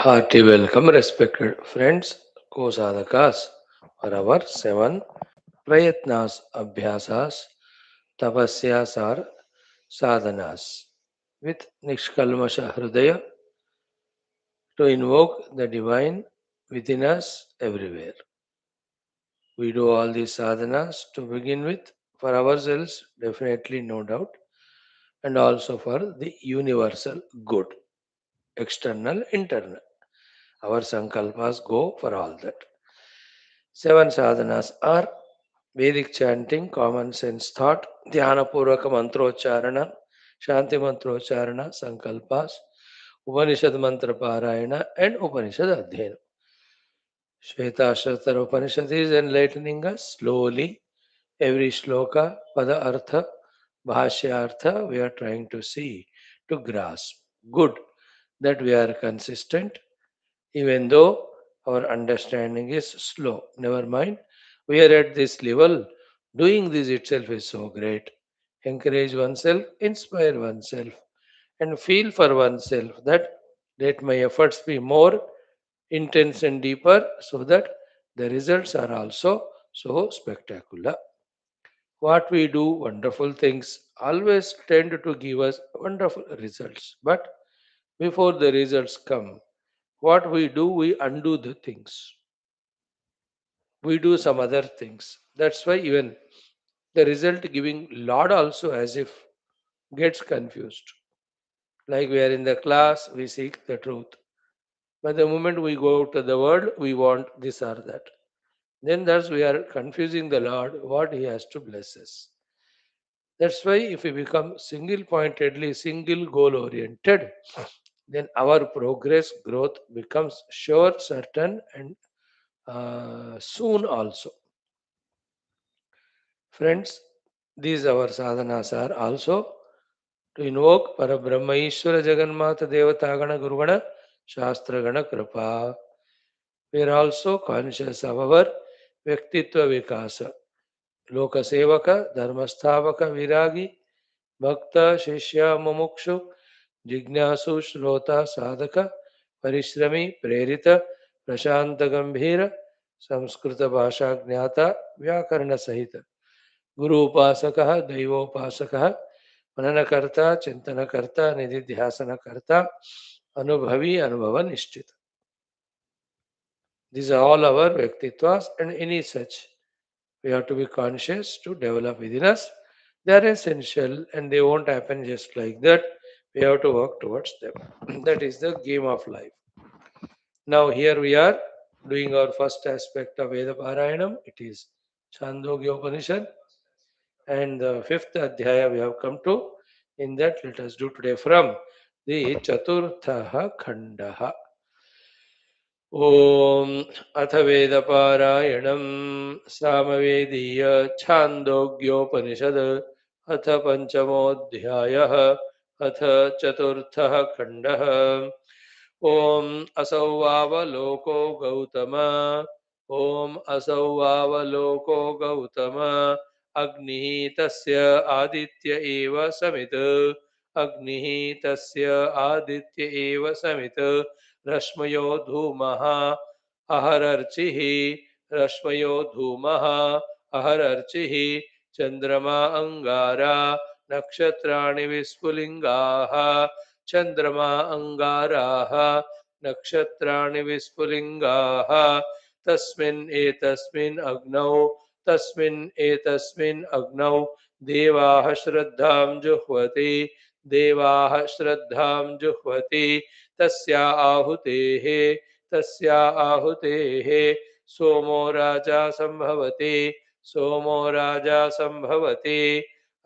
Hearty welcome, respected friends, co-sadhakas, for our 7 prayatnas, abhyasas, tapasyas or sadhanas with Nishkalmasha Hridaya to invoke the divine within us everywhere. We do all these sadhanas to begin with for ourselves, definitely, no doubt, and also for the universal good, external, internal. Our sankalpas go for all that. 7 sadhanas are Vedic chanting, common sense thought, dhyana purvaka mantrocharana, shanti mantrocharana, sankalpas, Upanishad mantra parayana, and Upanishad adhyana. Shwethashwathara Upanishad is enlightening us slowly. Every shloka, pada artha, bhashya artha, we are trying to see, to grasp. Good that we are consistent, even though our understanding is slow. Never mind, we are at this level. Doing this itself is so great. Encourage oneself, inspire oneself, and feel for oneself that let my efforts be more intense and deeper so that the results are also so spectacular. What we do, wonderful things, always tend to give us wonderful results. But before the results come, what we do, we undo the things. We do some other things. That's why even the result giving Lord also as if gets confused. Like we are in the class, we seek the truth. But the moment we go out to the world, we want this or that. Then thus we are confusing the Lord what He has to bless us. That's why if we become single pointedly, single goal oriented, then our progress growth becomes sure, certain, and soon also. Friends, these our sadhanas are also to invoke Parabrahma Ishwara Jagannatha Devatagana Gurugana Shastragana Kripa. We are also conscious of our Vyaktitva Vikasa, Loka Sevaka, Dharmasthavaka Viragi, Bhakta Shishya Mumukshu, Jignasu Shrota Sadhaka, Parishrami Prerita, Prashanta Gambhira, Samskrita Bhasha Gnata, Vyakarna Sahita. गुरु उपासक दैवोपासक मननकर्ता चिंतनकर्ता निधिध्यासनकर्ता अनुभवी अनुभव निश्चित. These are all our Vyaktitwas, and any such we have to be conscious to develop within us. They are essential and they won't happen just like that. We have to work towards them. That is the game of life. Now, here we are doing our first aspect of Veda Parayanam. It is Chandogya Upanishad. And the fifth adhyaya we have come to. In that, let us do today from the Chaturtha Khandaha. Om अथ वेदपारायणं सामवेदीय छान्दोग्योपनिषद् अथ पञ्चमोऽध्यायः अथ चतुर्थः खण्डः ॐ असौ वावलोको गौतम ॐ असौ वावलोको गौतम अग्निः तस्य आदित्य एव समित् अग्निः तस्य आदित्य एव समित् रश्मयो धूमः अहरर्चिः रश्मयो धूमः अहरर्चिः चन्द्रमा अंगारा नक्षत्राणि विस्फुलिङ्गाः चन्द्रमा अंगाराः नक्षत्राणि विस्फुलिङ्गाः तस्मिन् एतस्मिन् अग्नौ देवाः श्रद्धां जुह्वति देवाः श्रद्धां जुह्वति तस्या आहुतेः सोमो राजा संभवति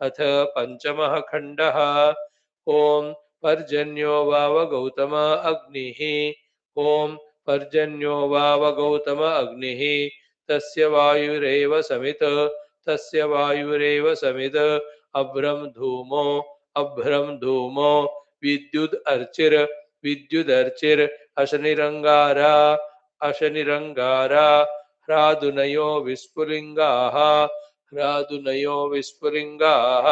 अथ पंचमः खण्डः ॐ पर्जन्यो वाव गौतम अग्निः ॐ पर्जन्यो वाव गौतम अग्निः तस्य वायुरेव समित् अभ्रं धूमो विद्युदर्चिर अशनिरंगारा ह्रादुनयो विस्फुलिङ्गाः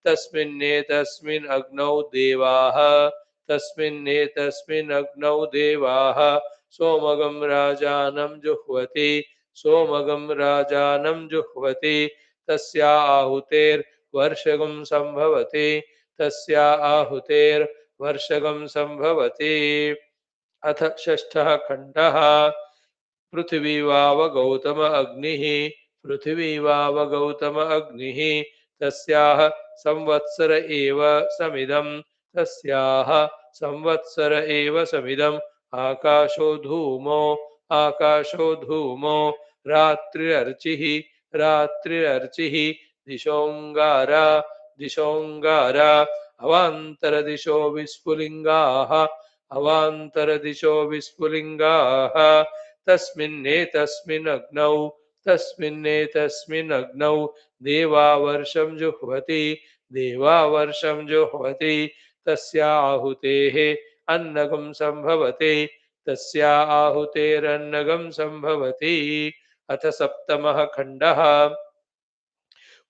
तस्मिन् अग्नौ देवाः तस्मिन्नेतस्मिन् अग्नौ देवाः सोमगं राजानं जुह्वति सोमगं राजानं जुह्वति तस्या आहुतेर्वर्षगं सम्भवति तस्या आहुतेर्वर्षगं सम्भवति। अथ षष्ठः खण्डः। पृथिवी वाव गौतम अग्निः पृथिवी वाव गौतम अग्निः तस्याः संवत्सर एव समिदं तस्याः संवत्सर एव समिदम् आकाशो धूमो रात्रिरर्चिः रात्रिरर्चिः दिशोऽङ्गारा दिशोऽङ्गारा अवान्तरदिशो विस्फुलिङ्गाः अवान्तरदिशो विस्फुलिङ्गाः तस्मिन्नेतस्मिन् अग्नौ देवा वर्षं जुह्वति तस्या आहुतेः अन्नगं सम्भवति तस्या आहुतेरन्नगं सम्भवति। अथ सप्तमः खण्डः।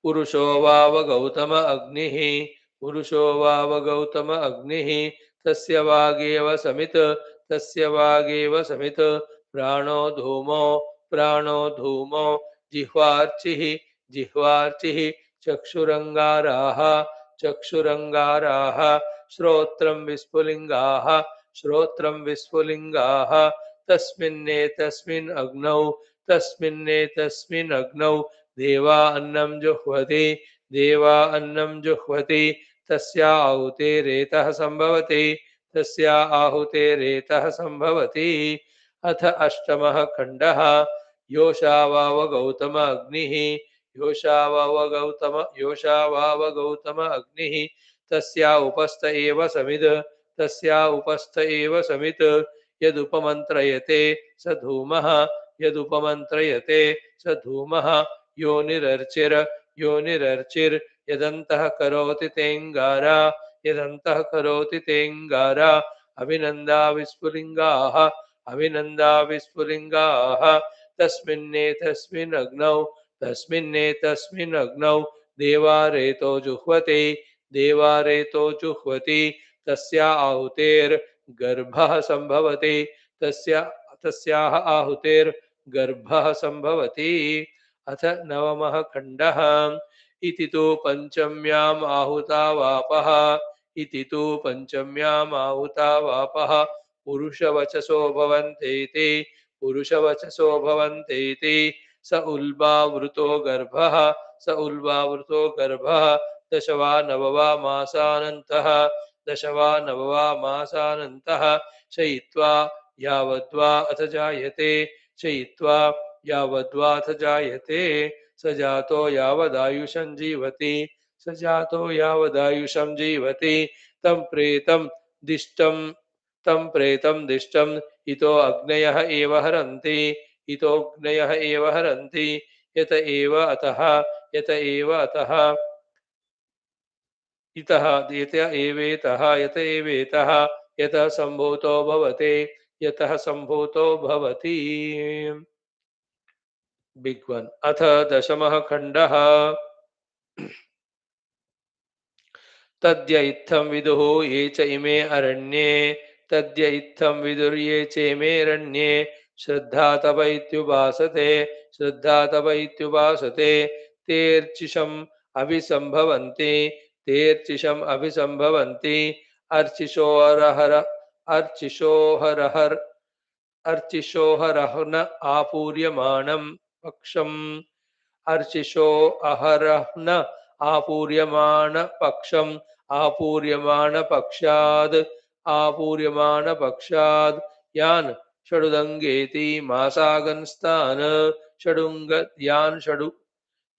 पुरुषो वाव गौतम अग्निः पुरुषो वाव गौतम अग्निः तस्य वागेव समित प्राणो धूमो जिह्वार्चिः चक्षुरङ्गाराः चक्षुरङ्गाराः श्रोत्रं विस्फुलिङ्गाः तस्मिन्नेतस्मिन् अग्नौ देवा अन्नं जुह्वति तस्या आहुतेरेतः संभवति। अथ अष्टमः खण्डः। योषावाव गौतम अग्निः तस्या उपस्थ एव समित् यदुपमन्त्रयते स धूमः योनिरर्चिर् यदन्तः करोति तेङ्गारा अभिनन्दा विस्फुलिङ्गाः तस्मिन्नेतस्मिन् अग्नौ देवारेतो जुह्वति तस्या आहुतेर्गर्भः सम्भवति तस्याः आहुतेर्गर्भः सम्भवति। अथ नवमः खण्डः। इति तु पञ्चम्याम् आहुता वापः पुरुषवचसो भवन्तेति स उल्बावृतो गर्भः दश वा नववा मासानन्तः शयित्वा यावद्वा अथ जायते स जातो यावदायुषं जीवति तं प्रेतं दिष्टम् इतो अग्नयः एव हरन्ति यत एव एवेतः यतः सम्भूतो भवति। Big one. अथ दशमः खण्डः। तद्य इत्थं विदुः ये च इमे अरण्ये श्रद्धा तप इत्युपासते तेर्चिषम् अभिसम्भवन्ति अर्चिषोहरहर्न आपूर्यमाणं पक्षम् अर्चिषो अहरह्न आपूर्यमाणपक्षाद् यान् षडुदङ्गेति मासागन्स्तान्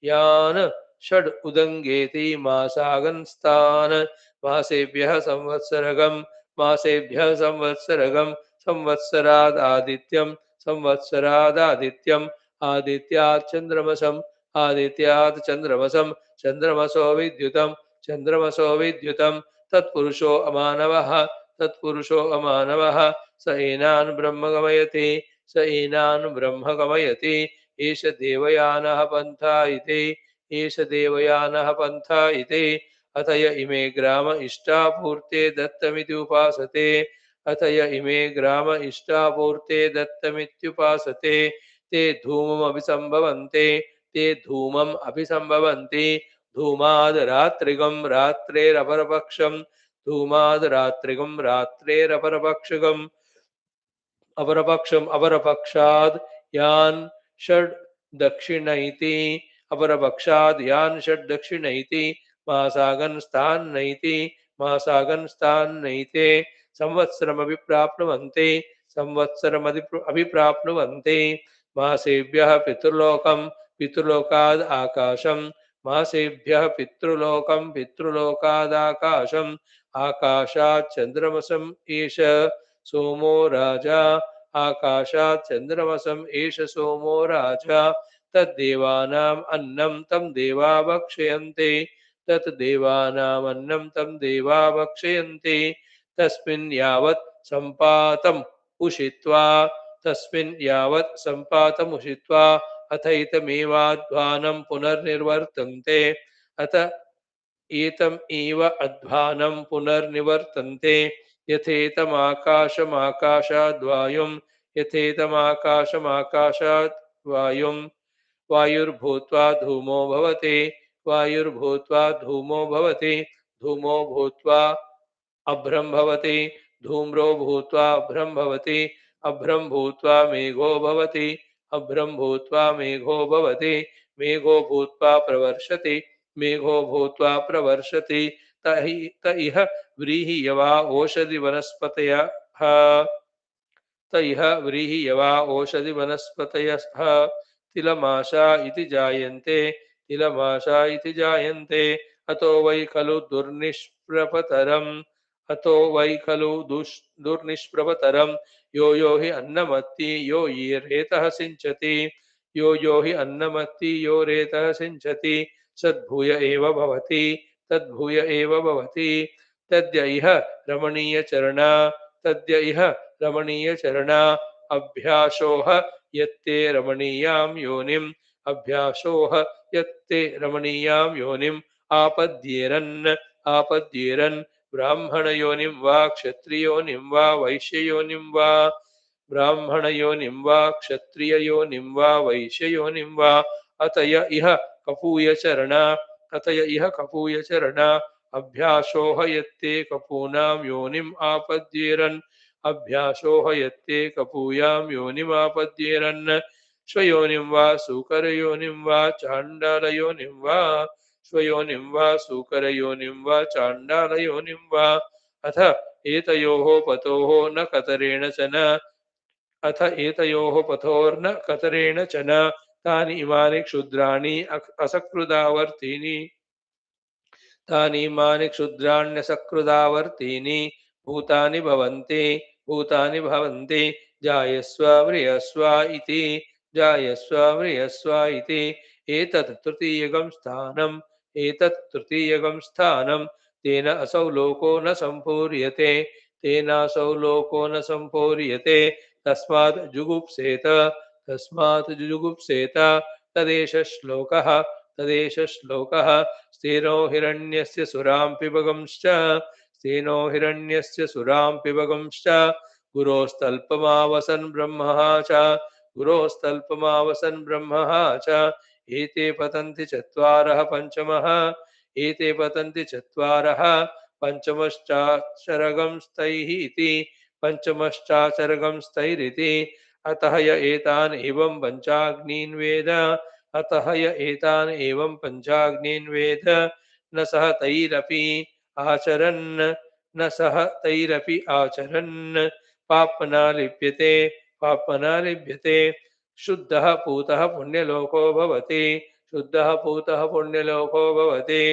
यान् षड् उदङ्गेति मासागन्स्तान् मासेभ्यः संवत्सरगम् संवत्सरादादित्यम् आदित्यात् चन्द्रमसं चन्द्रमसो विद्युतं तत्पुरुषो अमानवः स एनान् ब्रह्म गमयति एष देवयानः पन्था इति अथ य इमे ग्राम इष्टापूर्ते दत्तमिति उपासते अथ य इमे ग्राम इष्टापूर्ते दत्तमित्युपासते ते धूमम् अभिसम्भवन्ते ते धूमम् अभिसम्भवन्ति धूमाद् रात्रिगं रात्रेरपरपक्षं धूमाद् रात्रिगं रात्रेरपरपक्षगम् अपरपक्षम अपरपक्षाद यान षड दक्षिणैति अपरपक्षाद यान षड दक्षिणैति मासागन स्थान नैति मासागन स्थान नैते संवत्सरमभिप्राप्नुवन्ते संवत्सरमभिप्राप्नुवन्ते मासेभ्यः पितृलोकं पितृलोकाद् आकाशं मासेभ्यः पितृलोकं पितृलोकादाकाशम् आकाशात् चन्द्रमसम् एष सोमो राजा आकाशात् चन्द्रमसम् एष सोमो राजा तद्देवानाम् अन्नं तं देवा भक्षयन्ते तत् देवानामन्नं तं देवा भक्षयन्ते तस्मिन् यावत् सम्पातम् उषित्वा तस्मिन् यावत् सम्पातम् उषित्वा अथैतमेवाध्वानं पुनर्निर्वर्तन्ते अथ एतम् एव अध्वानं पुनर्निवर्तन्ते यथेतमाकाशमाकाशाद्वायुं यथेतमाकाशमाकाशात् वायुं वायुर्भूत्वा धूमो भवति वायुर्भूत्वा धूमो भवति धूमो भूत्वा अभ्रं भवति धूम्रो भूत्वा अभ्रं भवति अभ्रं भूत्वा मेघो भवति अभ्रं भूत्वा मेघो भवति मेघो भूत्वा प्रवर्षति मेघो भूत्वा प्रवर्षति त इह व्रीहियवा ओषधि वनस्पतयः त इह व्रीहियवा ओषधि वनस्पतयः तिलमाशा इति जायन्ते तिलमाशा इति जायन्ते अतो वै खलु दुर्निष्प्रभतरम् अतो वै खलु दुर्निष्प्रभतरं यो यो हि अन्नमत्ति यो ये रेतः सिञ्चति यो हि अन्नमत्ति यो रेतः सिञ्चति सद्भूय एव भवति तद्भूय एव भवति तद्य इह रमणीयचरणा तद्य इह रमणीयचरणा अभ्यासोह यत्ते रमणीयां योनिम् अभ्यासोह यत्ते रमणीयां योनिम् आपद्येरन् आपद्येरन् ब्राह्मणयोनिं वा क्षत्रियोनिं वा वैश्ययोनिं वा ब्राह्मणयोनिं वा क्षत्रिययोनिं वा वैश्ययोनिं वा अतय इह कपूयचरणा अतय इह कपूयचरणा अभ्यासोह यत्ते कपूनां योनिम् आपद्येरन् अभ्यासोह यत्ते कपूयां योनिमापद्येरन् स्वयोनिं वा सूकरयोनिं वा चाण्डालयोनिं वा स्वयोनिं वा सूकरयोनिं वा चाण्डालयोनिं वा अथ एतयोः पतोः न कतरेण च न अथ एतयोः पथोर्न कतरेण च न तानि इमानि क्षुद्राणि असकृदावर्तीनि तानीमानि क्षुद्राण्यसकृदावर्तीनि भूतानि भवन्ति भूतानि भवन्ति जायस्व म्रियस्व इति जायस्व म्रियस्व इति एतत् तृतीयगं स्थानम् एतत् तृतीयगं स्थानं तेन असौ लोको न सम्पूर्यते तेनासौ लोको न सम्पूर्यते तस्मात् जुगुप्सेत तस्मात् जुगुप्सेत तदेष श्लोकः तदेष श्लोकः स्तेनो हिरण्यस्य सुरां पिबगंश्च स्तेनो हिरण्यस्य सुरां पिबगंश्च गुरोस्तल्पमावसन् ब्रह्मः च गुरोस्तल्पमावसन् ब्रह्मः च एते पतन्ति चत्वारः पञ्चमः एते पतन्ति चत्वारः पञ्चमश्चाचरगं स्तैः इति पञ्चमश्चाचरगं स्तैरिति अतः य एतान् एवं पञ्चाग्नीन् वेद अतः य एतान् एवं पञ्चाग्नीन् वेद न सह तैरपि आचरन् न सह तैरपि आचरन् पाप्मना लिप्यते पाप्मना लिप्यते शुद्धः पूतः पुण्यलोको भवति शुद्धः पूतः पुण्यलोको भवति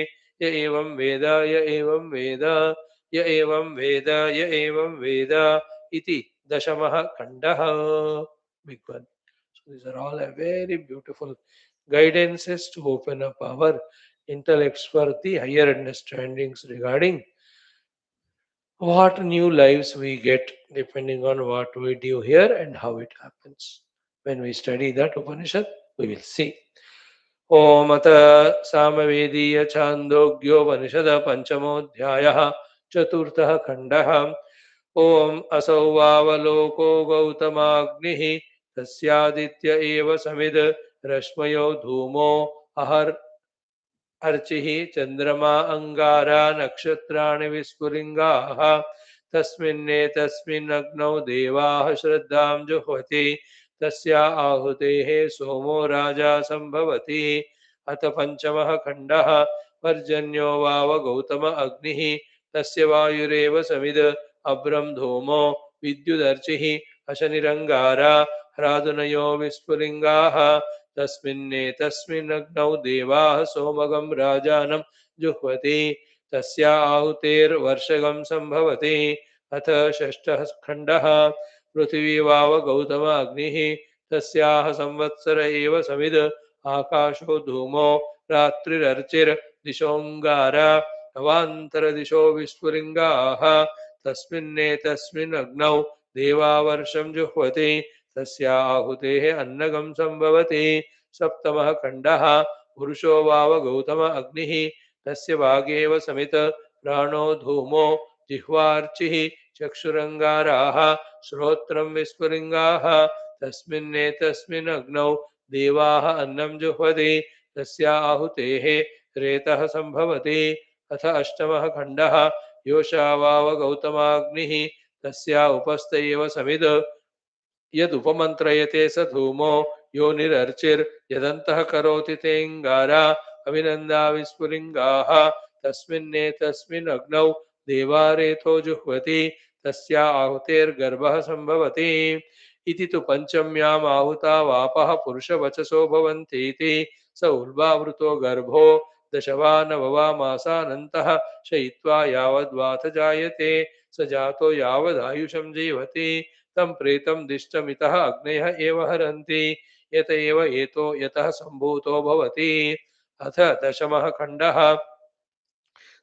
य एवं वेद य एवं वेद य एवं वेद य एवं वेद इति दशमः खण्डः. Big one. So these are all a very beautiful guidances to open up our intellects for the higher understandings regarding what new lives we get depending on what we do here and how it happens. When we study that Upanishad, we will see. ओम अथ सामवेदीय छांदोग्योपनिषद पंचमोऽध्यायः चतुर्थः खण्डः। ओम असौ वावलोको गौतमाग्निः तस्यादित्य एव समिद रश्मयो धूमो अहर अर्चिः चन्द्रमा अङ्गारा नक्षत्राणि विस्फुलिङ्गाः तस्मिन्नेतस्मिन्नग्नौ देवाः श्रद्धां जुह्वति तस्या आहुतेः सोमो राजा सम्भवति। अथ पञ्चमः खण्डः। पर्जन्यो वाव गौतम अग्निः तस्य वायुरेव समिद अभ्रं धूमो विद्युदर्चिः अशनिरङ्गारा ह्रादुनयो विस्फुलिङ्गाः तस्मिन्नेतस्मिन्नग्नौ देवाः सोमगं राजानं जुह्वति तस्या आहुतेर्वर्षगं सम्भवति। अथ षष्ठः खण्डः। पृथिवी वाव गौतम अग्निः तस्याः संवत्सर एव समिद आकाशो धूमो रात्रिरर्चिर्दिशोऽङ्गारा अवान्तरदिशो विस्फुलिङ्गाः तस्मिन्नेतस्मिन् अग्नौ देवा वर्षं जुह्वति तस्या आहुतेः अन्नगं सम्भवति। सप्तमः खण्डः। पुरुषो वाव गौतम अग्निः तस्य वागेव समित प्राणो धूमो जिह्वार्चिः चक्षुरङ्गाराः श्रोत्रं विस्फुलिङ्गाः तस्मिन्नेतस्मिन् अग्नौ देवाः अन्नं जुह्वति तस्या आहुतेः रेतः सम्भवति। अथ अष्टमः खण्डः। योषा वाव गौतमाग्निः तस्या उपस्थ एव समिद यदुपमन्त्रयते स धूमो योनिरर्चिर्यदन्तः करोति तेऽङ्गारा अभिनन्दा विस्फुलिङ्गाः तस्मिन्नेतस्मिन् अग्नौ देवारेतो जुह्वति तस्या आहुतेर्गर्भः सम्भवति। इति तु पञ्चम्याम् आहुता वापः पुरुषवचसो भवन्तीति स उर्वावृतो गर्भो दश वा नव वा मासानन्तः शयित्वा यावद्वाथ जायते स जातो यावदायुषं जीवति तं प्रेतं दिष्टमितः अग्नयः एव हरन्ति यत एव एतो यतः सम्भूतो भवति। अथ दशमः खण्डः।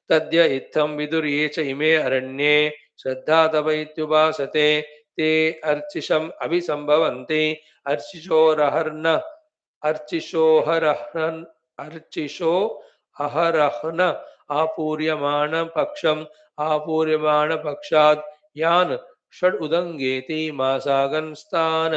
तद्य इत्थं विदुर्ये च इमे अरण्ये श्रद्धा तप इत्युपासते ते अर्चिषम् अभिसम्भवन्ति अर्चिषोरहर्न अर्चिषोहरहन् अर्चिषो अहरहन आपूर्यमाण पक्षम् आपूर्यमाण पक्षात् यान् षड् उदङ्गेति मासागन्स्तान्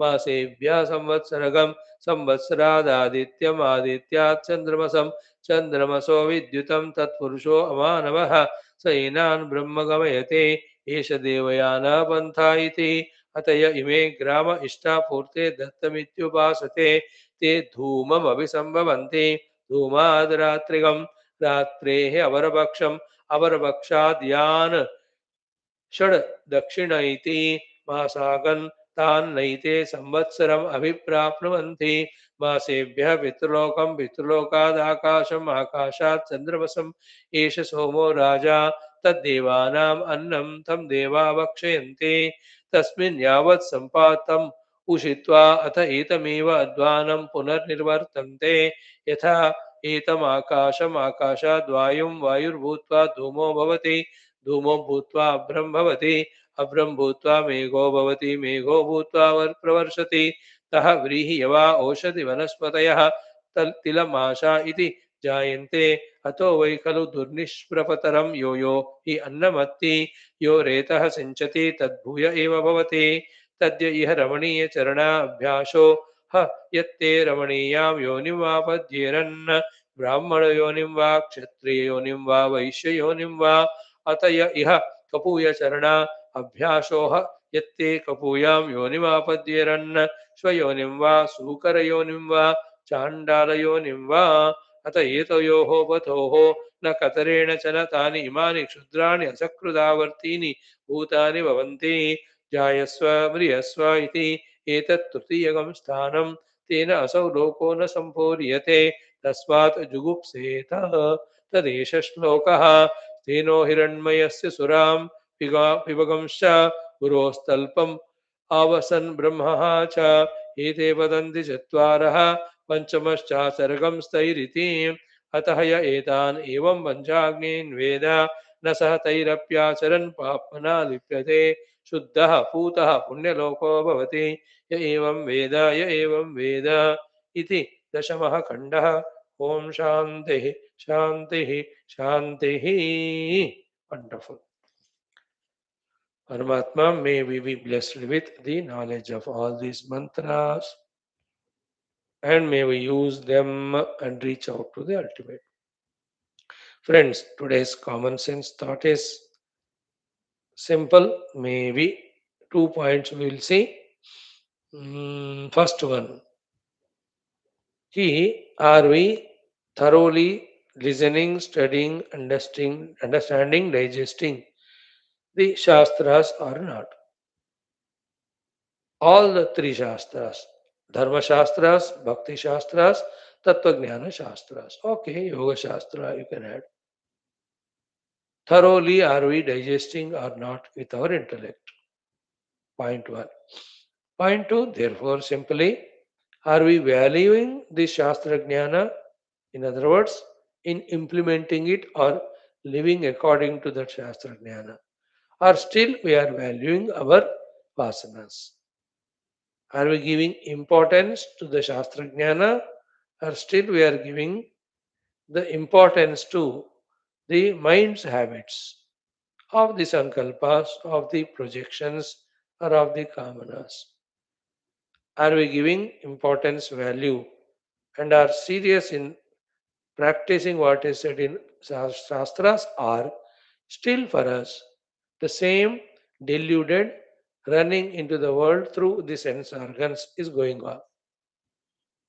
मासेभ्यः संवत्सरगं संवत्सरादादित्यम् आदित्यात् चन्द्रमसं चन्द्रमसो विद्युतं तत्पुरुषो अमानवः स एनान् ब्रह्म गमयते एष देवयानः पन्था इति। अतय इमे ग्राम इष्टापूर्ते दत्तमित्युपासते ते धूममभिसम्भवन्ति धूमाद् रात्रिगं रात्रेः अवरपक्षम् अवरपक्षाद् यान् षड् दक्षिण इति मासागन् तान्नैते संवत्सरम् अभिप्राप्नुवन्ति मासेभ्यः पितृलोकं पितृलोकादाकाशम् आकाशात् चन्द्रमसम् एष सोमो राजा तद्देवानाम् अन्नं तं देवा भक्षयन्ति तस्मिन् यावत् सम्पातम् उषित्वा अथ एतमेव अध्वानं पुनर्निर्वर्तन्ते यथा एतम् आकाशम् आकाशाद् वायुं वायुर्भूत्वा धूमो भवति धूमो भूत्वा अभ्रं भवति अभ्रं भूत्वा मेघो भवति मेघो भूत्वा प्रवर्षति तः व्रीहि यवा ओषधि वनस्पतयः तिलमाशा इति जायन्ते अतो वै खलु दुर्निष्प्रपतरं यो यो हि अन्नमत्ति यो रेतः सिञ्चति तद्भूय एव भवति तद्य इह रमणीयचरणाभ्यासो ह यत्ते रमणीयां योनिं वापद्येरन् ब्राह्मणयोनिं वा क्षत्रिययोनिं वा वैश्ययोनिं वा अतय इह कपूयचरणा अभ्यासोह यत्ते कपूयां योनिमापद्येरन् स्वयोनिं वा सूकरयोनिं वा चाण्डालयोनिं वा अत एतयोः पथोः न कतरेण च न तानि इमानि क्षुद्राणि असकृदावर्तीनि भूतानि भवन्ति जायस्व म्रियस्व इति एतत् तृतीयकं स्थानं तेन असौ लोको न सम्पूर्यते तस्मात् जुगुप्सेत तदेष श्लोकः। तेनो हिरण्मयस्य सुरां पिबगंश्च गुरोस्तल्पम् आवसन् ब्रह्मः च एते वदन्ति चत्वारः पञ्चमश्चासर्गं स्थैरिति अतः य एतान् एवं पञ्चाग्नीन् वेद न सह तैरप्याचरन् पाप्मना लिप्यते शुद्धः पूतः पुण्यलोको भवति य एवं वेद इति Dashamaha Khandaha. Om Shanti, Shanti, Shanti. Wonderful. Paramatma, may we be blessed with the knowledge of all these mantras and may we use them and reach out to the ultimate. Friends, today's common sense thought is simple, maybe 2 points we will see. First one, are we thoroughly listening, studying, understanding, digesting the Shastras or not? All the three Shastras, Dharma Shastras, Bhakti Shastras, Tattva Jnana Shastras. Okay, Yoga Shastra you can add. Thoroughly are we digesting or not with our intellect? Point one. Point two, therefore, simply, are we valuing the Shastra Jnana? In other words, in implementing it or living according to that Shastra Jnana? Or still we are valuing our vasanas? Are we giving importance to the Shastra Jnana? Or still we are giving the importance to the mind's habits of the sankalpas, of the projections, or of the kamanas? Are we giving importance, value, and are serious in practicing what is said in Shastras, or still for us the same deluded running into the world through the sense organs is going on,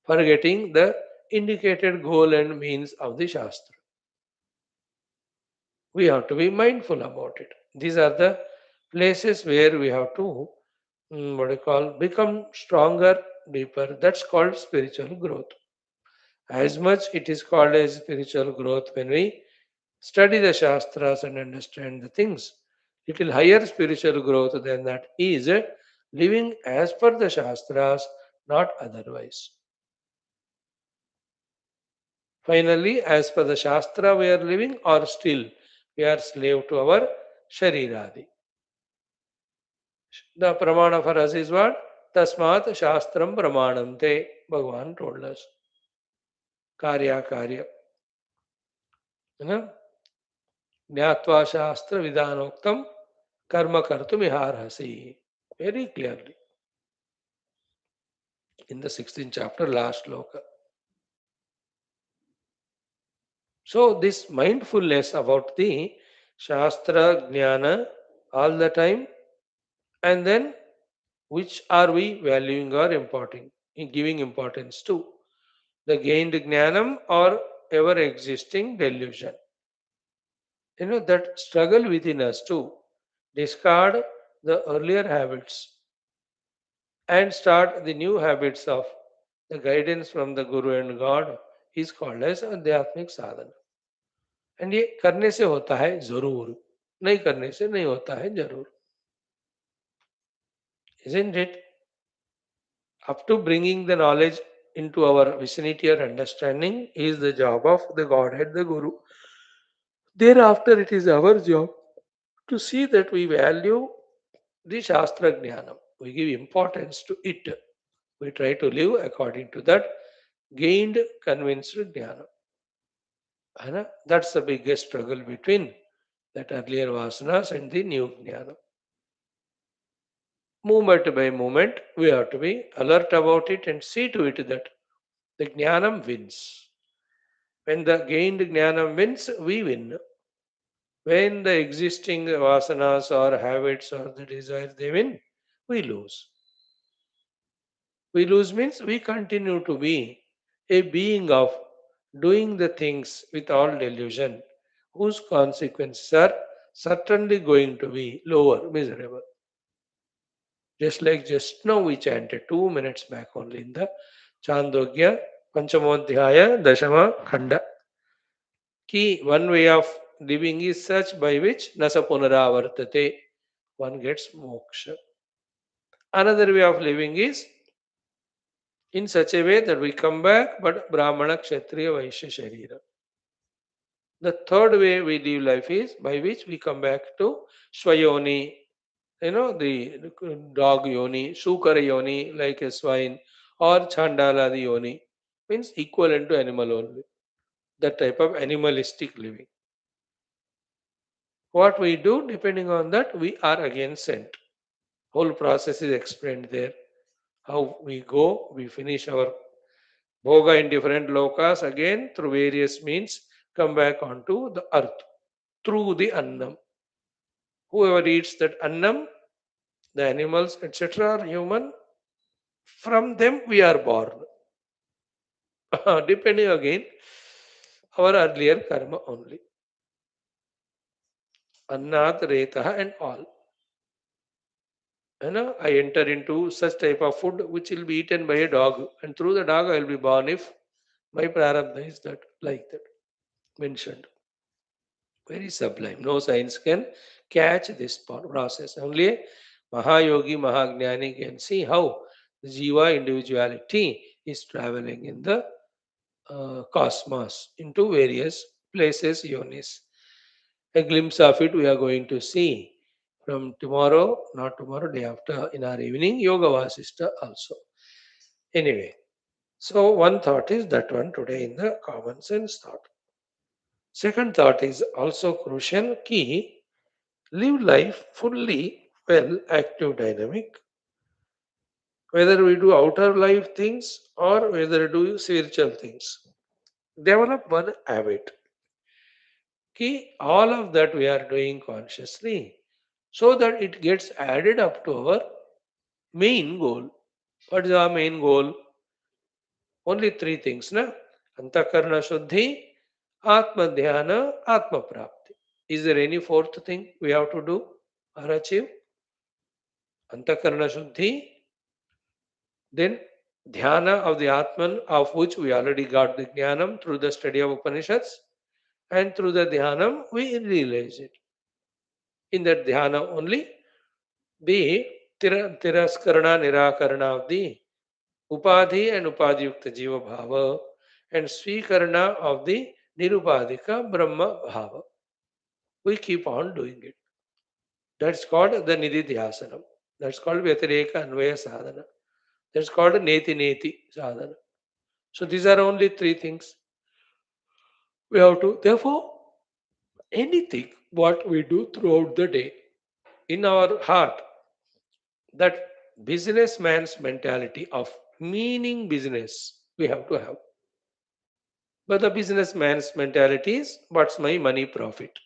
forgetting the indicated goal and means of the Shastra? We have to be mindful about it. These are the places where we have to, what do you call, become stronger, deeper. That's called spiritual growth. As much it is called as spiritual growth when we study the Shastras and understand the things. Little higher spiritual growth than that is living as per the Shastras, not otherwise. Finally, as per the Shastra we are living, or still we are slave to our Shariradi. The pramana for us is what? Tasmat Shastram Pramanante. Bhagavan told us. Karya Karya. You know? Jnatva Shastra Vidanoktam Karma Kartum Iharhasi. Very clearly. In the 16th chapter, last loka. So, this mindfulness about the Shastra Jnana all the time, and then which are we valuing or importing, giving importance to? The gained Jnanam or ever existing delusion? That struggle within us to discard the earlier habits and start the new habits of the guidance from the Guru and God is called as Adhyatmic Sadhana. And ये करने से होता है जरूर, नहीं करने से नहीं होता है जरूर. Isn't it? Up to bringing the knowledge into our vicinity or understanding is the job of the Godhead, the Guru. Thereafter, it is our job to see that we value the Shastra Jnana. We give importance to it. We try to live according to that gained, convinced Jnana. That's the biggest struggle between that earlier vasanas and the new Jnana. Moment by moment, we have to be alert about it and see to it that the Jnanam wins. When the gained Jnanam wins, we win. When the existing vasanas or habits or the desires they win, we lose. We lose means we continue to be a being of doing the things with all delusion, whose consequences are certainly going to be lower, miserable. Just like just now we chanted 2 minutes back only in the Chandogya Panchamodhyaya Dashama Khanda. Ki one way of living is such by which Nasa Punaravartate, one gets moksha. Another way of living is in such a way that we come back but Brahmana Kshatriya Vaishya Sharira. The third way we live life is by which we come back to Swayoni, the dog yoni, Shukara yoni like a swine, or Chandala the yoni. means equivalent to animal only. That type of animalistic living. What we do, depending on that, we are again sent. Whole process is explained there. How we go, we finish our bhoga in different lokas again through various means, come back onto the earth through the annam. Whoever eats that annam, the animals, etc., are human. From them we are born. Depending again our earlier karma only. Annat, Retah and all. I enter into such type of food which will be eaten by a dog, and through the dog I will be born if my prarabdha is that like that mentioned. Very sublime. No science can catch this process. Only Mahayogi, Mahagnani can see how the Jiva individuality is traveling in the cosmos into various places, yonis. A glimpse of it we are going to see from tomorrow, not tomorrow, day after in our evening, Yoga Vasista also. Anyway, so one thought is that one today in the common sense thought. Second thought is also crucial key live life fully, well, active, dynamic. Whether we do outer life things or whether do spiritual things. Develop one habit. Key, all of that we are doing consciously so that it gets added up to our main goal. What is our main goal? Only three things, na? Antakarna Shuddhi, Atma Dhyana, Atma Prapti. Is there any fourth thing we have to do or achieve? Antakarna Shuddhi, then Dhyana of the Atman, of which we already got the Jnanam through the study of Upanishads, and through the Dhyanam we realize it. In that Dhyana only, the Tiraskarana Nirakarana of the Upadhi and Upadhyukta Jiva Bhava and Svikarana of the Nirupadhika Brahma Bhava. We keep on doing it. That's called the Nididhyasanam. That's called Vyatireka Anvaya Sadhana. That's called Neti Neti Sadhana. So these are only three things we have to. Therefore, anything what we do throughout the day in our heart, that businessman's mentality of meaning business we have to have. But the businessman's mentality is what's my money profit.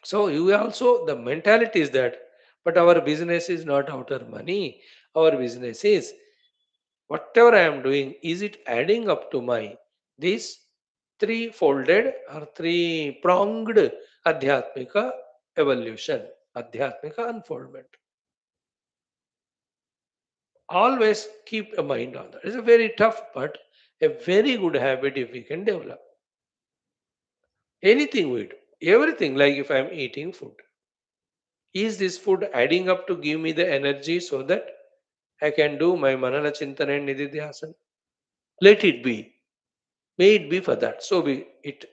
So you also the mentality is that, but our business is not outer money. Our business is whatever I am doing, is it adding up to my this three folded or three pronged adhyatmika evolution, adhyatmika unfoldment. Always keep a mind on that. It's a very tough but a very good habit if we can develop. Anything we do, everything like if I am eating food. Is this food adding up to give me the energy so that I can do my manana chintana and nididhyasana? Let it be. May it be for that. So be it.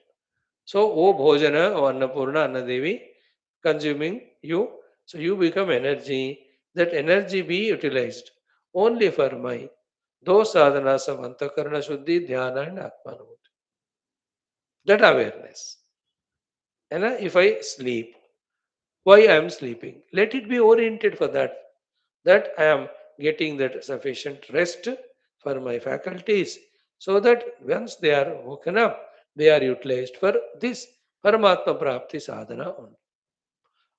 So, O Bhojana, O Annapurna, Annadevi, consuming you, so you become energy. That energy be utilized only for my those sadhanas of Antakarana Shuddhi, Dhyana and Atmanamut. That awareness. And if I sleep, why I am sleeping? Let it be oriented for that. That I am getting that sufficient rest for my faculties so that once they are woken up, they are utilized for this Paramatma Prapti sadhana only.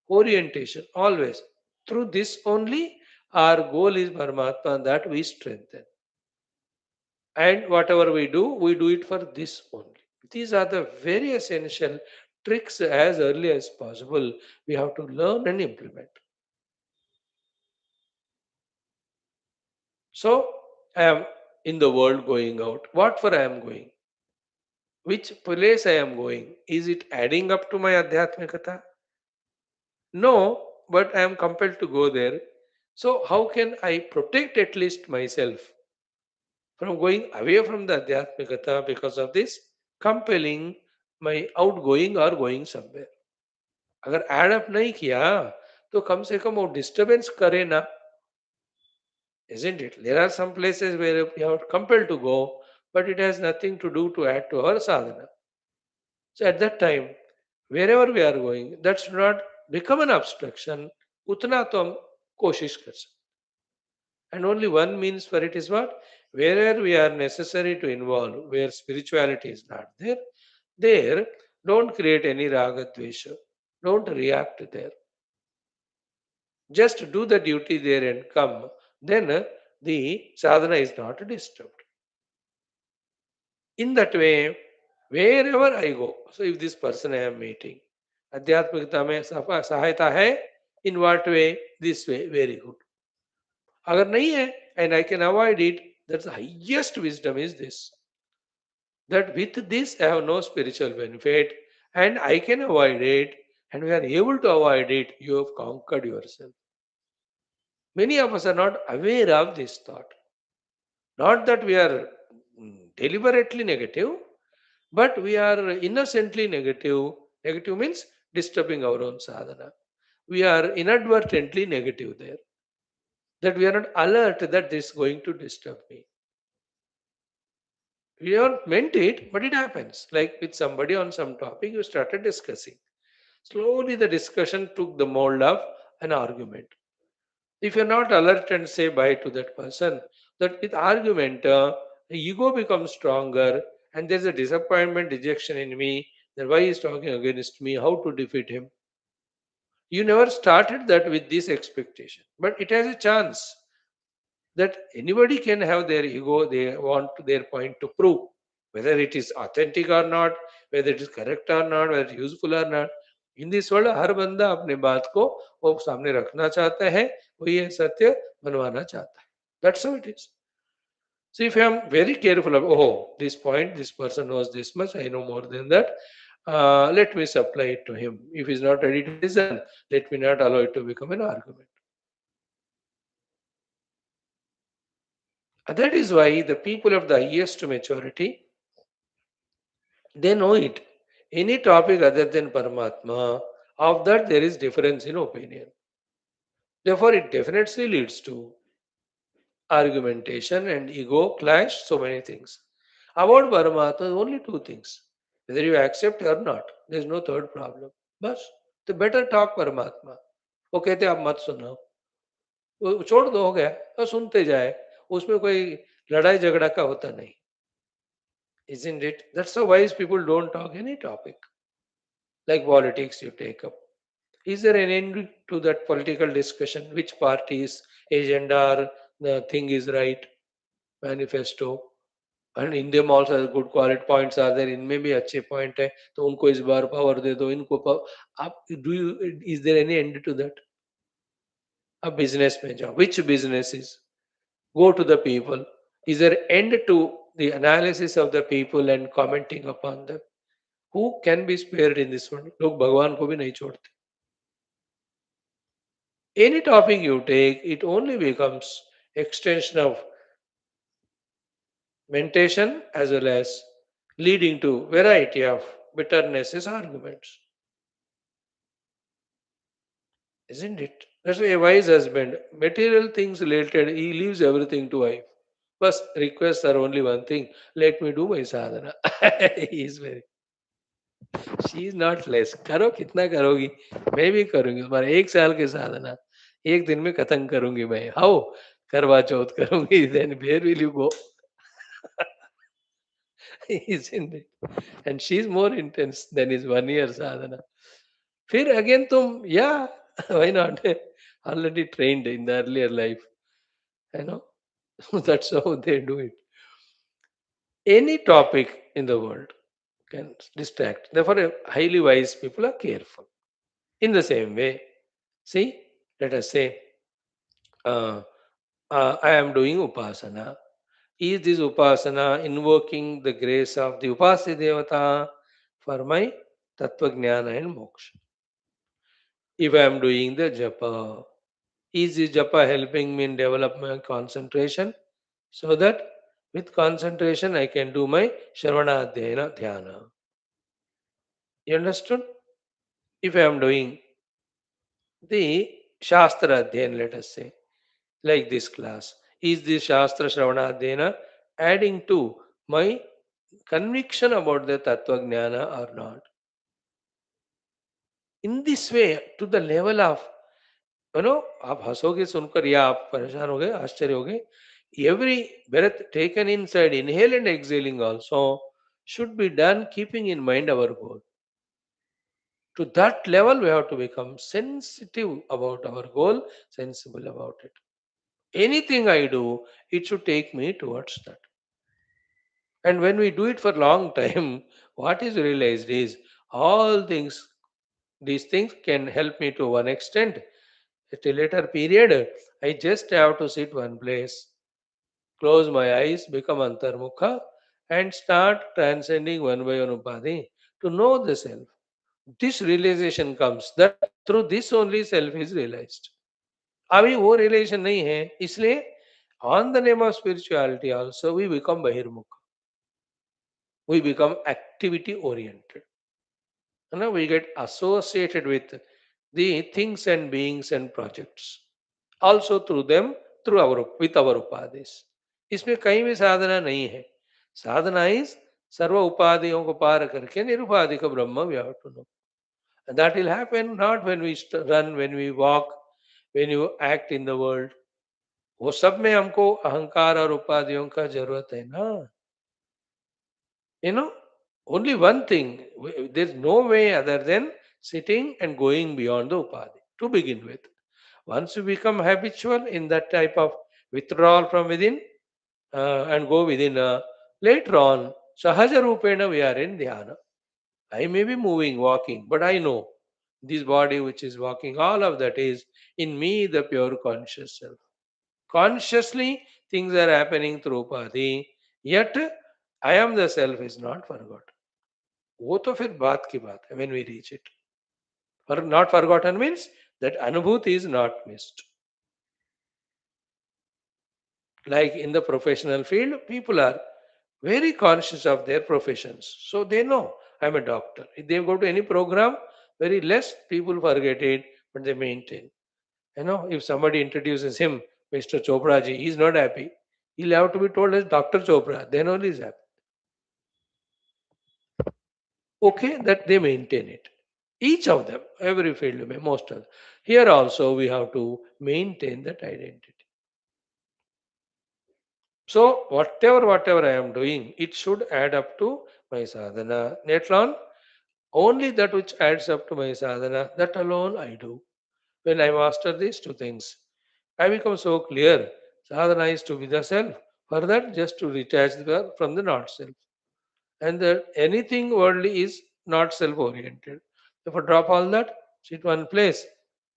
Orientation always. Through this only, our goal is Paramatma that we strengthen. And whatever we do it for this only. These are the very essential tricks as early as possible. We have to learn and implement. So I am in the world going out. What for I am going? Which place I am going? Is it adding up to my adhyatmikata? No, but I am compelled to go there. So how can I protect at least myself from going away from the adhyatmikata because of this compelling my outgoing or going somewhere? अगर add up नहीं किया तो कम से कम वो disturbance करे ना isn't it? There are some places where we are compelled to go, but it has nothing to do to add to our sadhana. So at that time, wherever we are going, that should not become an obstruction. Utna to hum koshish kar sakte. And only one means for it is what? Wherever we are necessary to involve, where spirituality is not there, there don't create any raga dvesha. Don't react there. Just do the duty there and come. Then the sadhana is not disturbed. In that way, wherever I go, so if this person I am meeting, आध्यात्मिकता में सहायता है, in what way? This way, very good. अगर नहीं है, and I can avoid it, that's the highest wisdom is this. That with this I have no spiritual benefit, and I can avoid it, and we are able to avoid it, you have conquered yourself. Many of us are not aware of this thought. Not that we are deliberately negative, but we are innocently negative. Negative means disturbing our own sadhana. We are inadvertently negative there. That we are not alert that this is going to disturb me. We haven't meant it, but it happens. Like with somebody on some topic, you started discussing. Slowly the discussion took the mold of an argument. If you're not alert and say bye to that person, that with argument, the ego becomes stronger and there's a disappointment, dejection in me that why he's talking against me, how to defeat him. You never started that with this expectation, but it has a chance that anybody can have their ego, they want their point to prove whether it is authentic or not, whether it is correct or not, whether it is useful or not. In this world हर बंदा अपने बात को वो सामने रखना चाहता है, वो ये सत्य बनवाना चाहता है. That's how it is. So if I am very careful of, oh, this point, this person knows this much, I know more than that, let me supply it to him. If he is not ready to listen, let me not allow it to become an argument. And that is why the people of the highest maturity, they know it. Any topic other than Paramatma, of that there is difference in opinion. Therefore, it definitely leads to argumentation and ego clash, so many things. About Paramatma, only two things. Whether you accept or not, there is no third problem. But the better talk Paramatma. वो कहते आप मत सुनो, वो छोड़ दो, हो गया, तो सुनते जाए, उसमें कोई लड़ाई झगड़ा का होता नहीं. Isn't it? That's how wise people don't talk any topic. Like politics, you take up. Is there an end to that political discussion? Which party's agenda or the thing is right? Manifesto. And in them also good quality points are there. इनमें भी अच्छे point है, तो उनको इस बार power दे दो, इनको power. आप do you is there any end to that? A business में जाओ. Which businesses? Go to the people. Is there end to the analysis of the people and commenting upon them? Who can be spared in this one? लोग भगवान को भी नहीं छोड़ते. Any topic you take, it only becomes extension of mentation as well as leading to variety of bitternesses arguments. Isn't it? That's why a wise husband, material things related, he leaves everything to wife. First requests are only one thing, let me do my sadhana. He is very, she is not less. करो कितना करोगी, मैं भी करूंगी. तुम्हारे 1 साल के साधना 1 दिन में खत्म करूंगी मैं. हाउ? करवा चौथ करूंगी. Then where will you go? Isn't it? And she's more intense than his 1 year sadhana. फिर again तुम, yeah, why not? Already trained in the earlier life, you know. That's how they do it. Any topic in the world can distract. Therefore, highly wise people are careful. In the same way, see, let us say, uh, I am doing upasana. Is this upasana invoking the grace of the upasya devata for my tattva jnana and moksha? If I am doing the japa, is this japa helping me in develop my concentration so that with concentration I can do my shravana dhyana? You understood? If I am doing the Shastra Adhyan, let us say, like this class, Is this Shastra Shravanadhyana adding to my conviction about the Tattva Jnana or not? In this way, to the level of, आप हंसोगे सुनकर या आप परेशान हो गए, आश्चर्य हो गए. Every breath taken inside, inhale and exhaling also should be done keeping in mind our goal. To that level, we have to become sensitive about our goal, sensible about it. Anything I do, it should take me towards that. And when we do it for long time, what is realized is all things, these things can help me to one extent. At a later period, I just have to sit one place, close my eyes, become antarmukha, and start transcending one by one upadhi to know the self. This realization comes that through this only self is realized. अभी वो relation नहीं है, इसलिए on the name of spirituality also we become bahirmukha, we become activity oriented. We get associated with the things and beings and projects. Also through them, through our with our upadhis. इसमें कहीं भी साधना नहीं है. साधना is सर्व उपाधियों को पार करके निरुपाधिक ब्रह्म we have to know. And that will happen not when we run, when we walk, when you act in the world. वो सब में हमको अहंकार और उपाधियों का जरूरत है ना. You know, only one thing. There's no way other than sitting and going beyond the upadhi to begin with. Once you become habitual in that type of withdrawal from within and go within, later on, sahaja rupena we are in dhyana. I may be moving, walking, but I know this body which is walking, all of that is in me, the pure conscious self. Consciously, things are happening through upadhi, yet I am the self is not forgotten. वो तो फिर बात की बात है, when we reach it. For not forgotten means that anubhuti is not missed. Like in the professional field, people are very conscious of their professions. So they know I'm a doctor. If they go to any program, very less people forget it, but they maintain. If somebody introduces him, Mr. Chopra ji, he's not happy. He'll have to be told as Dr. Chopra, then only he's happy. Okay, that they maintain it. Each of them, every field, most of them. Here also we have to maintain that identity. So whatever I am doing, it should add up to my sadhana. Later on, only that which adds up to my sadhana, that alone I do. When I master these two things, I become so clear. Sadhana is to be the self. For that, just to detach from the not self. And that anything worldly is not self-oriented. If I drop all that, sit one place,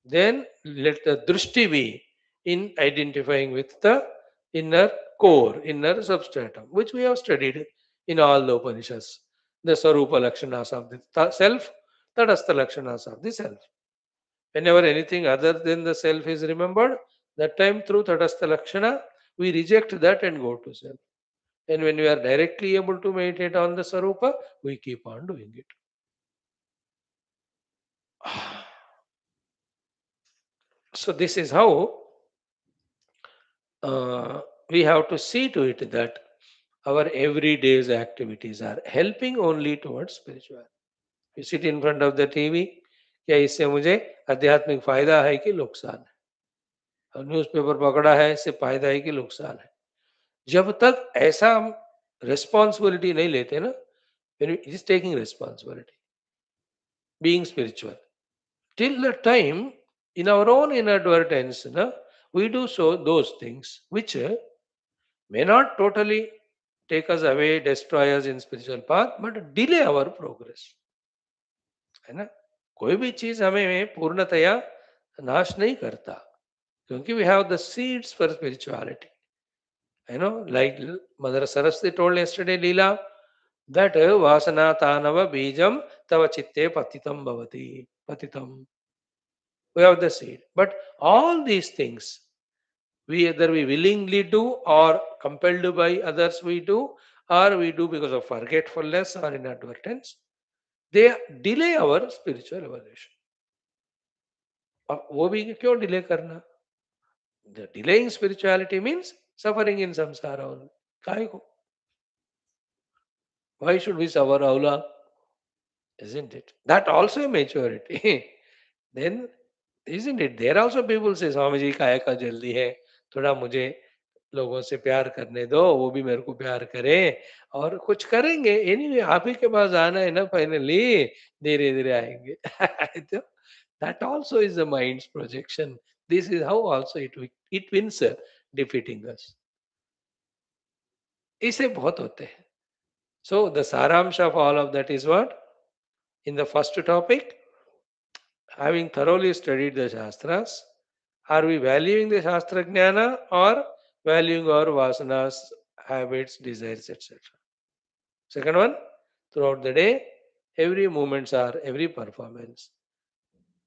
then let the drishti be in identifying with the inner core, inner substratum, which we have studied in all the Upanishads. The Sarupa Lakshanas of the self, Tadastha Lakshanas of the self. Whenever anything other than the self is remembered, that time through Tadastha Lakshana, we reject that and go to self. And when we are directly able to meditate on the Sarupa, we keep on doing it. So, this is how we have to see to it that our everyday's activities are helping only towards spirituality. You sit in front of the TV, क्या इससे मुझे आध्यात्मिक फायदा है कि नुकसान है? और न्यूज़पेपर पकड़ा है, इससे फायदा है कि नुकसान है? जब तक ऐसा हम रिस्पॉन्सिबिलिटी नहीं लेते ना, when it is taking responsibility, being spiritual. Till the time, in our own inadvertence, we do so those things which may not totally take us away, destroy us in spiritual path, but delay our progress. है ना? कोई भी चीज हमें पूर्णतया नाश नहीं करता, क्योंकि we have the seeds for spirituality. Like Mother Saraswati told yesterday, Leela, that vasana tanava bijam tava chitte patitam bhavati. Patitam. We have the seed. But all these things, we willingly do or compelled by others we do, or we do because of forgetfulness or inadvertence, they delay our spiritual evolution. अब वो भी क्यों delay करना? The delaying spirituality means Suffering in samsara only. Kai ko? Why should we suffer how long? Isn't it? That also a maturity. Then, isn't it? There also people say, Swami ji काहे का जल्दी है, थोड़ा मुझे लोगों से प्यार करने दो, वो भी मेरे को प्यार करें और कुछ करेंगे एनीवे, आप ही के पास आना है ना फाइनली, धीरे धीरे आएंगे. तो that also is the mind's projection. This is how also it wins defeating us. इसे बहुत होते हैं. So the saramsha of all of that is what? In the first topic, having thoroughly studied the Shastras, are we valuing the Shastra Jnana or valuing our vasanas, habits, desires, etc.? Second one, throughout the day, every movements or every performance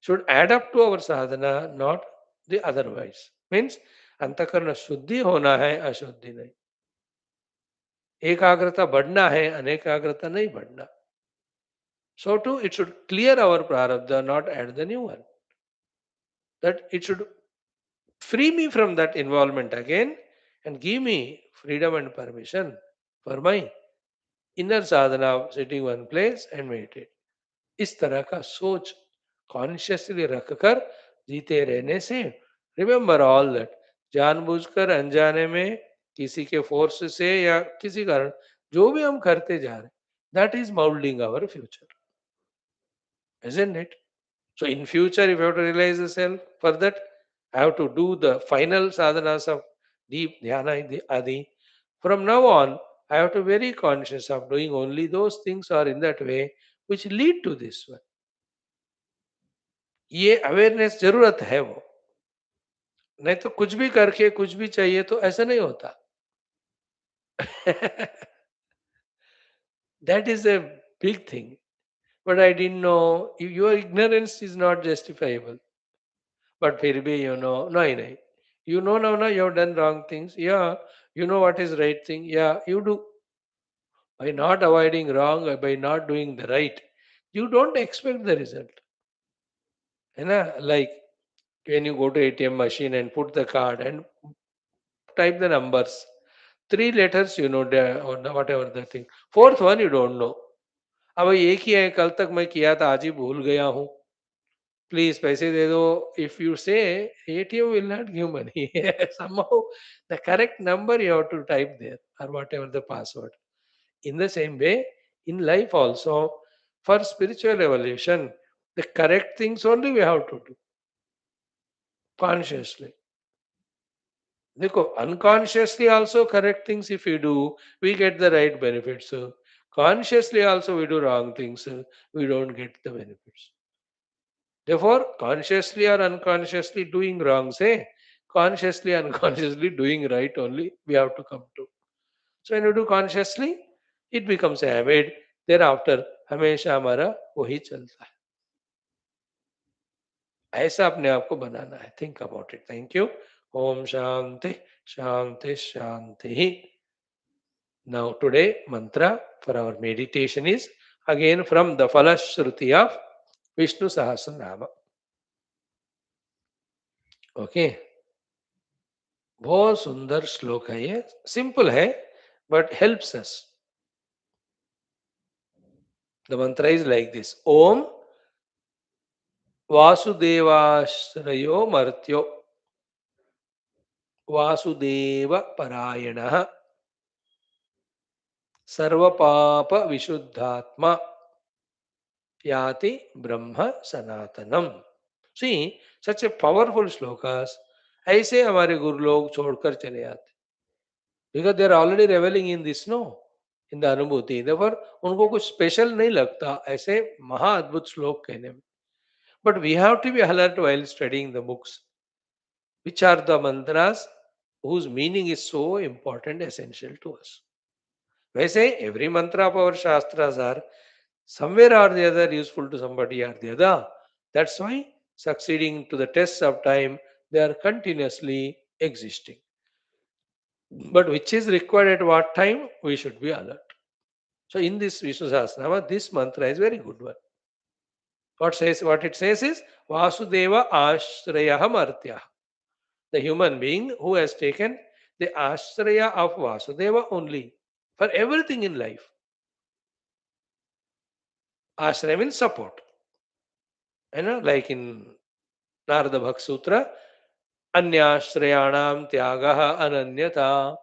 should add up to our sadhana, not the otherwise. Means, अंतकरण शुद्धि होना है, अशुद्धि नहीं. एकाग्रता बढ़ना है, अनेकाग्रता नहीं बढ़ना. So too, it should clear our prarabdha, not add the new one. That it should free me from that involvement again and give me freedom and permission for my inner sadhana of sitting one place and meditate. इस तरह का सोच consciously रखकर जीते रहने से remember all that जानबूझकर अनजाने में किसी के फोर्स से या किसी कारण जो भी हम करते जा रहे that is moulding our future isn't it? So in future, if you have to realize the self, for that I have to do the final sadhanas of deep dhyana adi. From now on, I have to be very conscious of doing only those things or in that way which lead to this one. ये awareness जरूरत है वो. नहीं तो कुछ भी करके कुछ भी चाहिए तो ऐसा नहीं होता. That is a big thing. But I didn't know. Your ignorance is not justifiable. But फिर भी नहीं नहीं. You know now you have done wrong things. Yeah, you know what is right thing. Yeah, you do. By not avoiding wrong, or by not doing the right, you don't expect the result. You know, like when you go to ATM machine and put the card and type the numbers, three letters or whatever the thing. Fourth one you don't know. अब एक ही है, कल तक मैं किया था, आज ही भूल गया हूँ. प्लीज पैसे दे दो. इफ यू से ATM will not give money. Somehow the correct number you have to type there or whatever the password. In the same way, in life also, for spiritual evolution, the correct things only we have to do consciously. देखो, unconsciously also correct things if we do, we get the right benefits. Consciously also we do wrong things, we don't get the benefits. Therefore, consciously or unconsciously doing wrong, say, consciously, unconsciously doing right only, we have to come to. So when you do consciously, it becomes a habit. Thereafter, हमेशा हमारा वही चलता है. ऐसा अपने आप को बनाना है. Think about it. Thank you. Om shanti shanti shanti. Now today mantra for our meditation is again from the Falashruti of Vishnu Sahasranama. Okay. बहुत सुंदर श्लोक है ये. सिंपल है but helps us. The mantra is like this. Om वासुदेवाश्रयो मर्त्यो Vasudev परायणः सर्वपाप विशुद्धात्मा याति ब्रह्म सनातनम. See, such a powerful shlokas, ऐसे हमारे गुरु लोग छोड़कर चले आते. Because they are already reveling in this, no? In the अनुभूति. Therefore, उनको कुछ स्पेशल नहीं लगता ऐसे महा अद्भुत श्लोक कहने में. But we have to be alert while studying the books. Which are the mantras whose meaning is so important, essential to us. वैसे every mantra of our shastras are somewhere or the other useful to somebody or the other. That's why succeeding to the tests of time, they are continuously existing. But which is required at what time, we should be alert. So in this Vishnu Sahasranama, this mantra is very good one. What it says is Vasudeva Ashrayah Martyah. The human being who has taken the Ashraya of Vasudeva only for everything in life. Ashraya means support. Like in Narada Bhakti Sutra, Anyashrayanam Tyagaha Ananyata.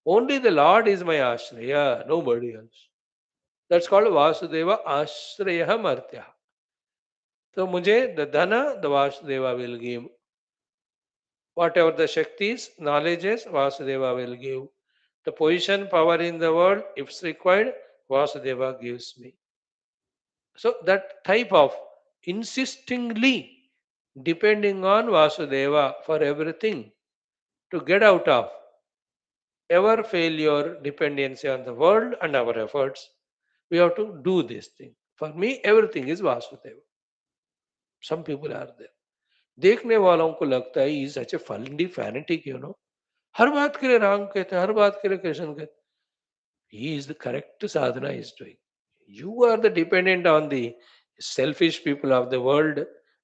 Only the Lord is my Ashraya, nobody else. That's called Vasudeva Ashraya Martya. So mujhe the dhana, the Vasudeva will give. Whatever the Shaktis, knowledges, Vasudeva will give. The position, power in the world, if it's required, Vasudeva gives me. So that type of insistingly depending on Vasudeva for everything to get out of ever failure dependency on the world and our efforts, we have to do this thing. For me, everything is Vasudeva. Some people are there. देखने वालों को लगता है is such a फंडी fanatic हर बात के लिए राम कहते हैं हर बात के लिए कृष्ण कहते हैं he is the correct Sadhana is doing you are the dependent on the selfish people of the world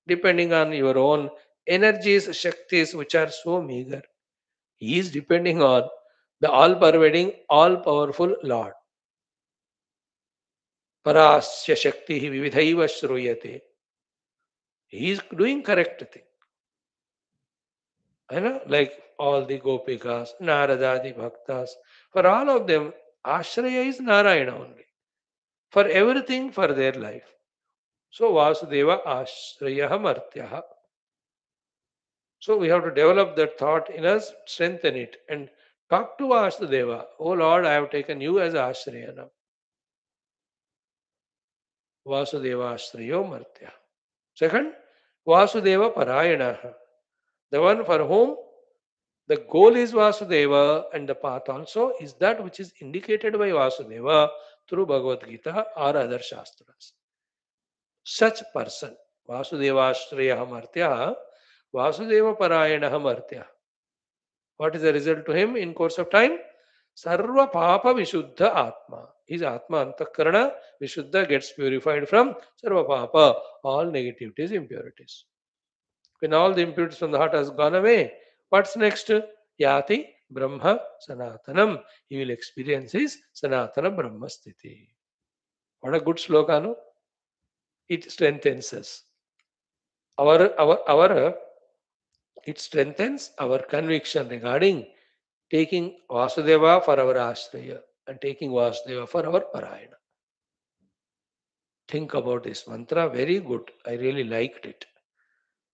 depending on your own energies shaktis which are so meager he is depending on the all pervading all powerful lord parasya shakti vividhaiva shruyate he is doing correct thing like all the gopikas, Naradadi Bhaktas, for all of them, Ashraya is Narayana only. For everything for their life. So Vasudeva Ashraya Martyaha. So we have to develop that thought in us, strengthen it, and talk to Vasudeva. Oh Lord, I have taken you as Ashraya now. Vasudeva Ashrayo Martya. Second, Vasudeva Parayana. The one for whom the goal is Vasudeva and the path also is that which is indicated by Vasudeva through Bhagavad Gita or other Shastras. Such person, Vasudevashraya Martya, Vasudeva Parayana Martya. What is the result to him in course of time? Sarva Papa Vishuddha Atma. His Atma Antakarana Vishuddha gets purified from Sarva Papa, all negativities, impurities. When all the impurities from the heart has gone away, what's next? Yati Brahma Sanatanam. He will experience his Sanatana Brahma Sthiti. What a good sloka, no? It strengthens us. Our it strengthens our conviction regarding taking Vasudeva for our Ashraya and taking Vasudeva for our Parayana. Think about this mantra, very good. I really liked it.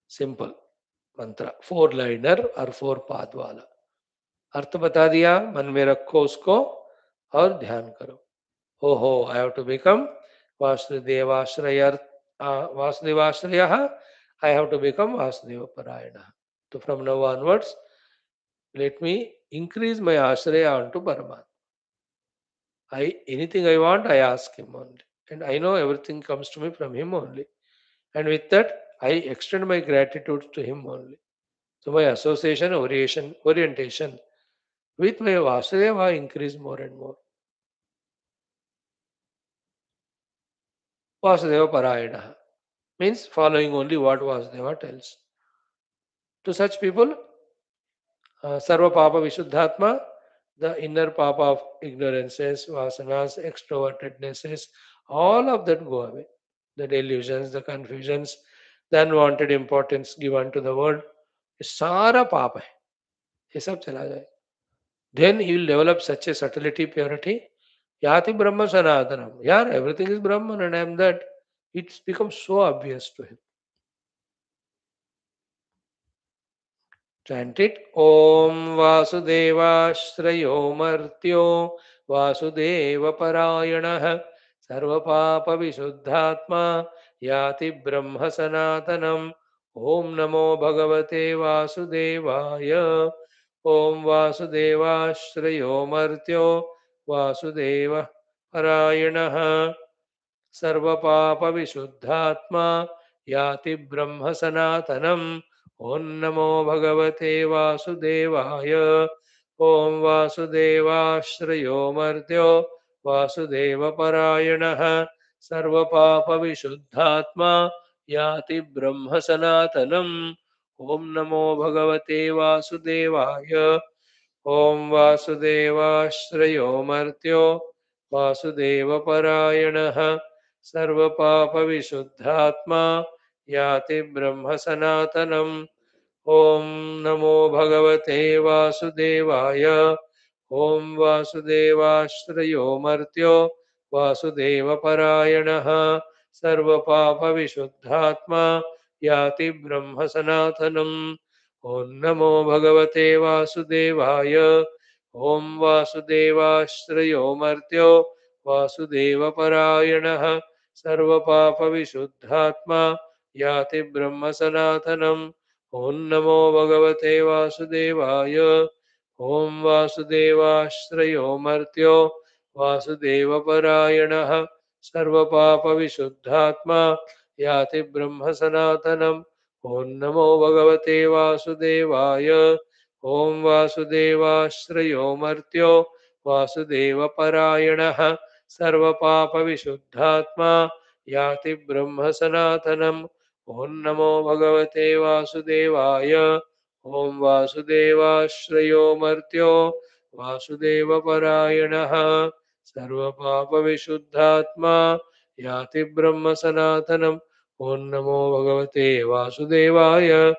Simple mantra, 4-liner or 4 पाद वाला. अर्थ बता दिया, मन में रखो उसको और ध्यान करो. हो आई हैव टू बिकम वासुदेवाश्रय वासुदेवाश्रय I have to become Vasudev परायण. So from now onwards, let me increase my ashraya onto Paramatma. Anything I want, I ask him only. And I know everything comes to me from him only. And with that, I extend my gratitude to him only. So my association, orientation with my Vasudeva increase more and more. Vasudeva Parayana means following only what Vasudeva tells. To such people, Sarva Papa Vishuddhatma, the inner papa of ignorances, vasanas, extrovertednesses, all of that go away. The delusions, the confusions, the unwanted importance given to the world, ये सारा पाप है, ये सब चला जाए. Then he will develop such a subtlety, purity. Yati Brahma Sanatanam. Yeah, everything is Brahman and I am that. It becomes so obvious to him. Chant it. Om Vasudevashrayo Martyo Vasudeva Parayanah Sarva Papa Vishuddhatma Yati Brahma Sanatanam. Om Namo Bhagavate Vasudevaya. Om Vasudevashrayo Martyo Vasudeva Parayanah Sarva Papa Vishuddhatma Yati Brahma Sanatanam. Om Namo Bhagavate Vasudevaya. Om Vasudevashrayo Martyo Vasudeva Parayanah Sarva Papa Vishuddhatma Yati Brahma Sanatanam. Om Namo Bhagavate Vasudevaya. Om Vasudevashrayo Martyo Vasudevaparayanah Sarvapapa Vishuddhatma Yati Brahma Sanatanam. Om Namo Bhagavate Vasudevaya. Om Vasudevashrayo Martyo Vasudevaparayanah Sarvapapa Vishuddhatma Yati Brahma Sanatanam. Om Namo Bhagavate Vasudevaya. Om Vasudevashrayo Martyo Vasudevaparayanah Sarvapapa Vishuddhatma Yati Brahma Sanatanam. Om Namo Bhagavate Vasudevaya. Om Vasudevashrayo Martyo Vasudevaparayanah Sarvapapa Vishuddhatma Yati Brahma Sanatanam. Om Namo Bhagavate Vasudevaya. Om Vasudevashrayo Martyo Vasudevaparayanah Sarvapapa Vishuddhatma Yati Brahma Sanatanam. Om Namo Bhagavate Vasudevaya. Om Vasudevashrayo Martyo Vasudevaparayanah Sarvapapa Vishuddhatma Yati Brahma Sanatanam. Om Namo Bhagavate Vasudevaya.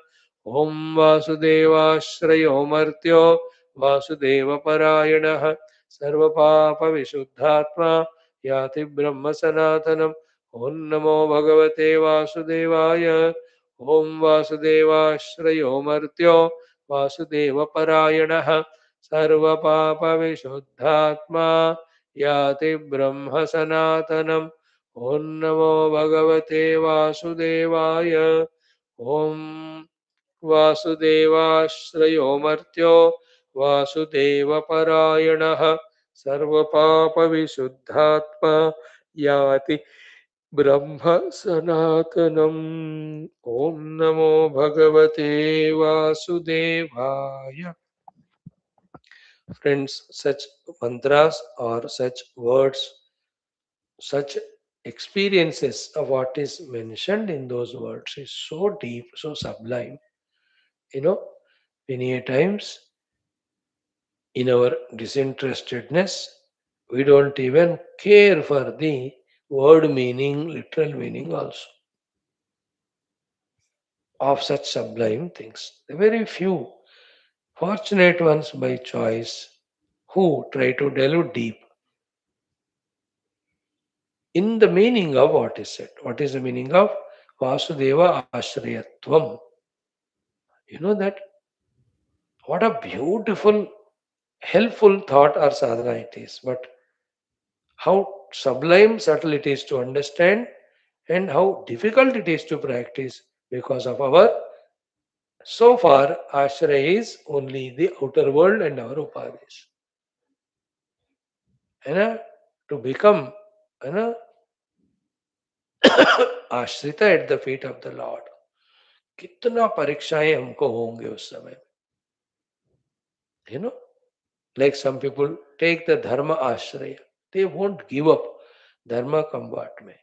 Om Vasudevashrayo Martyo Vasudevaparayanah Sarvapapa Vishuddhatma Yati Brahma Sanatanam. Om Namo Bhagavate Vasudevaya. Om Vasudevashrayo Martyo Vasudevaparayanah Sarvapapa Vishuddhatma Yati Brahma Sanatanam. Om Namo Bhagavate Vasudevaya. Om Vasudevashrayo Martyo Vasudevaparayanah Sarvapapa Vishuddhatma Yati Brahma Sanatanam. Om Namo Bhagavate Vasudevaya. Friends, such mantras or such words, such experiences of what is mentioned in those words is so deep, so sublime. You know, many a times in our disinterestedness, we don't even care for the word meaning, literal meaning also of such sublime things. The very few fortunate ones by choice who try to delve deep in the meaning of what is said. What is the meaning of Vasudeva Ashrayatvam? You know that what a beautiful, helpful thought or sadhana it is, but how sublime, subtle it is to understand, and how difficult it is to practice because of our so far Ashraya is only the outer world and our upadis. है ना to become है ना आश्रित at the feet of the lord कितना परीक्षाएं हमको होंगे उस समय you know like some people take the dharma आश्रय they won't give up dharma combat में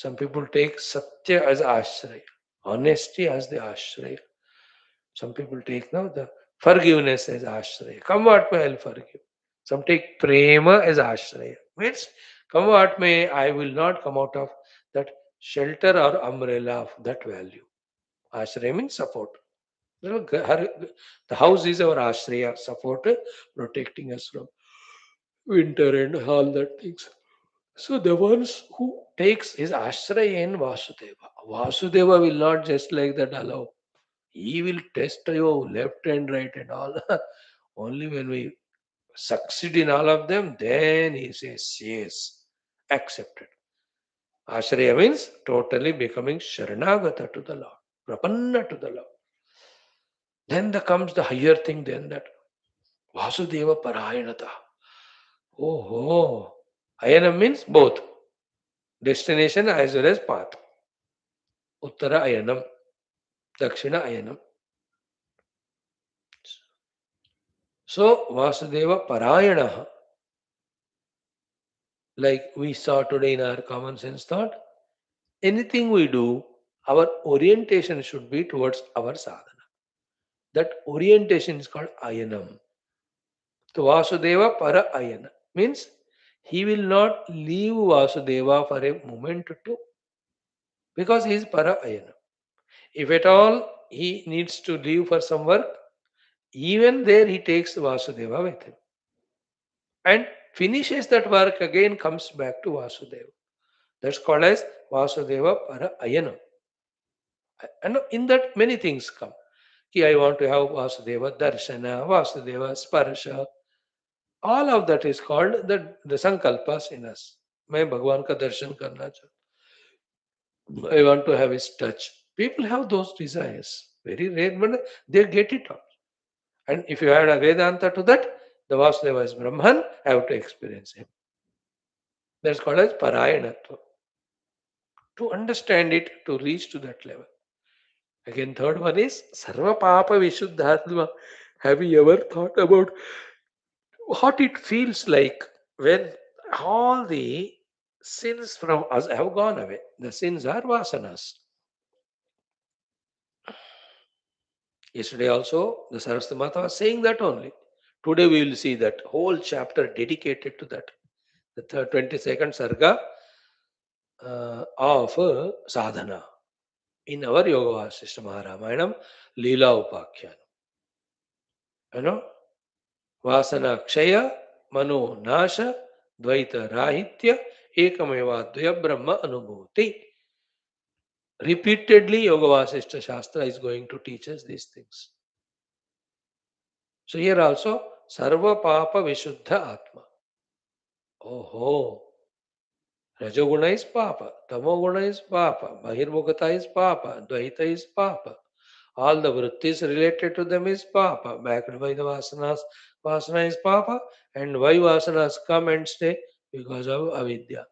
सम पीपल टेक सत्य एज आश्रय honesty as the ashraya. Some people take now the forgiveness as ashraya. Come what may, I'll forgive. Some take prema as ashraya. Means come what may, I will not come out of that shelter or umbrella of that value. Ashraya means support. You know, the house is our ashraya, support, protecting us from winter and all that things. So the ones who takes his ashraya in Vasudeva, Vasudeva will not just like that allow. He will test you left and right and all. Only when we succeed in all of them, then he says, yes, accepted. Ashraya means totally becoming Sharanagata to the Lord, Prapanna to the Lord. Then there comes the higher thing, then that Vasudeva Parayanata. Oh, oh. Ayanam means both destination as well as path. Uttara Ayanam, Dakshina Ayanam. So Vasudeva Parayana, like we saw today in our common sense thought, anything we do, our orientation should be towards our sadhana. That orientation is called Ayanam. So Vasudeva para ayana means he will not leave Vasudeva for a moment too, because he is para ayana. If at all he needs to leave for some work, even there he takes Vasudeva with him and finishes that work, again comes back to Vasudeva. That's called as Vasudeva para ayana. And in that many things come. Ki I want to have Vasudeva Darshana, Vasudeva Sparsha. All of that is called the Sankalpas in us. मैं भगवान का दर्शन करना चाहता हूँ. I want to have his touch. People have those desires. Very rare, but they get it all. And if you add a Vedanta to that, the Vasudeva is Brahman, I have to experience him. That's called as Parayanatva. To understand it, to reach to that level. Again, third one is Sarva Papa Vishuddhatma. Have you ever thought about what it feels like when all the sins from us have gone away? The sins are vasanas. Yesterday also, the Saraswati Mata was saying that only. Today we will see that whole chapter dedicated to that. The 22nd Sarga of sadhana in our Yoga Vasishtha Maharamayana, Leela Upakhyan. You know, Vasana Kshaya, Mano Nasha, Dvaita Rahitya, Ekameva Dvaya Brahma Anubhuti. Repeatedly, Yoga Vasishtha Shastra is going to teach us these things. So here also, Sarva Papa Vishuddha Atma. Oh ho! Rajoguna is Papa, Tamoguna is Papa, Bahirmukata is Papa, Dvaita is Papa. All the vrittis related to them is Papa. Backed by the Vasanas, Vasana is Papa. And why Vasanas come and stay? Because of Avidya.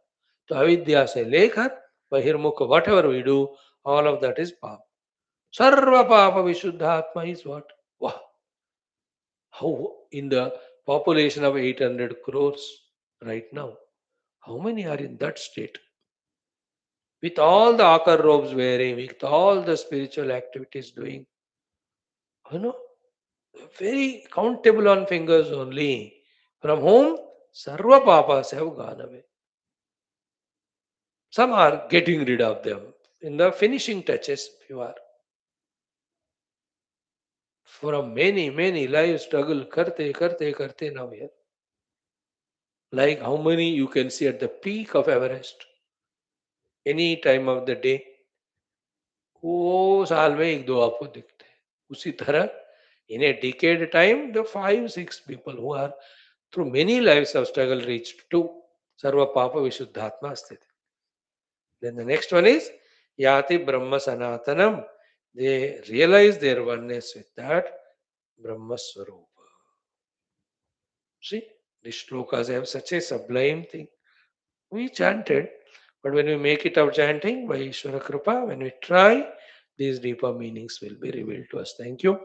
So Avidya se lekar, Bahirmukha, whatever we do, all of that is Papa. Sarva Papa Vishuddhatma is what? Wow! How in the population of 800 crores right now, how many are in that state? With all the akar robes wearing, with all the spiritual activities doing, you know, very countable on fingers only, from whom sarva papas have gone away. Some are getting rid of them. In the finishing touches, you are. From many lives struggle, karte now here. Like how many you can see at the peak of Everest, any time of the day, वो साल में एक दो आपको दिखते हैं. उसी तरह in a decade time, the 5-6 people who are through many lives of struggle reached to Sarva Papa Vishuddhatma Sthiti. Then the next one is Yati Brahma Sanatanam. They realize their oneness with that Brahma Swarupa. See, the shlokas have such a sublime thing. We chanted, but when we make it our chanting by Ishvara Kripa, when we try, these deeper meanings will be revealed to us. Thank you.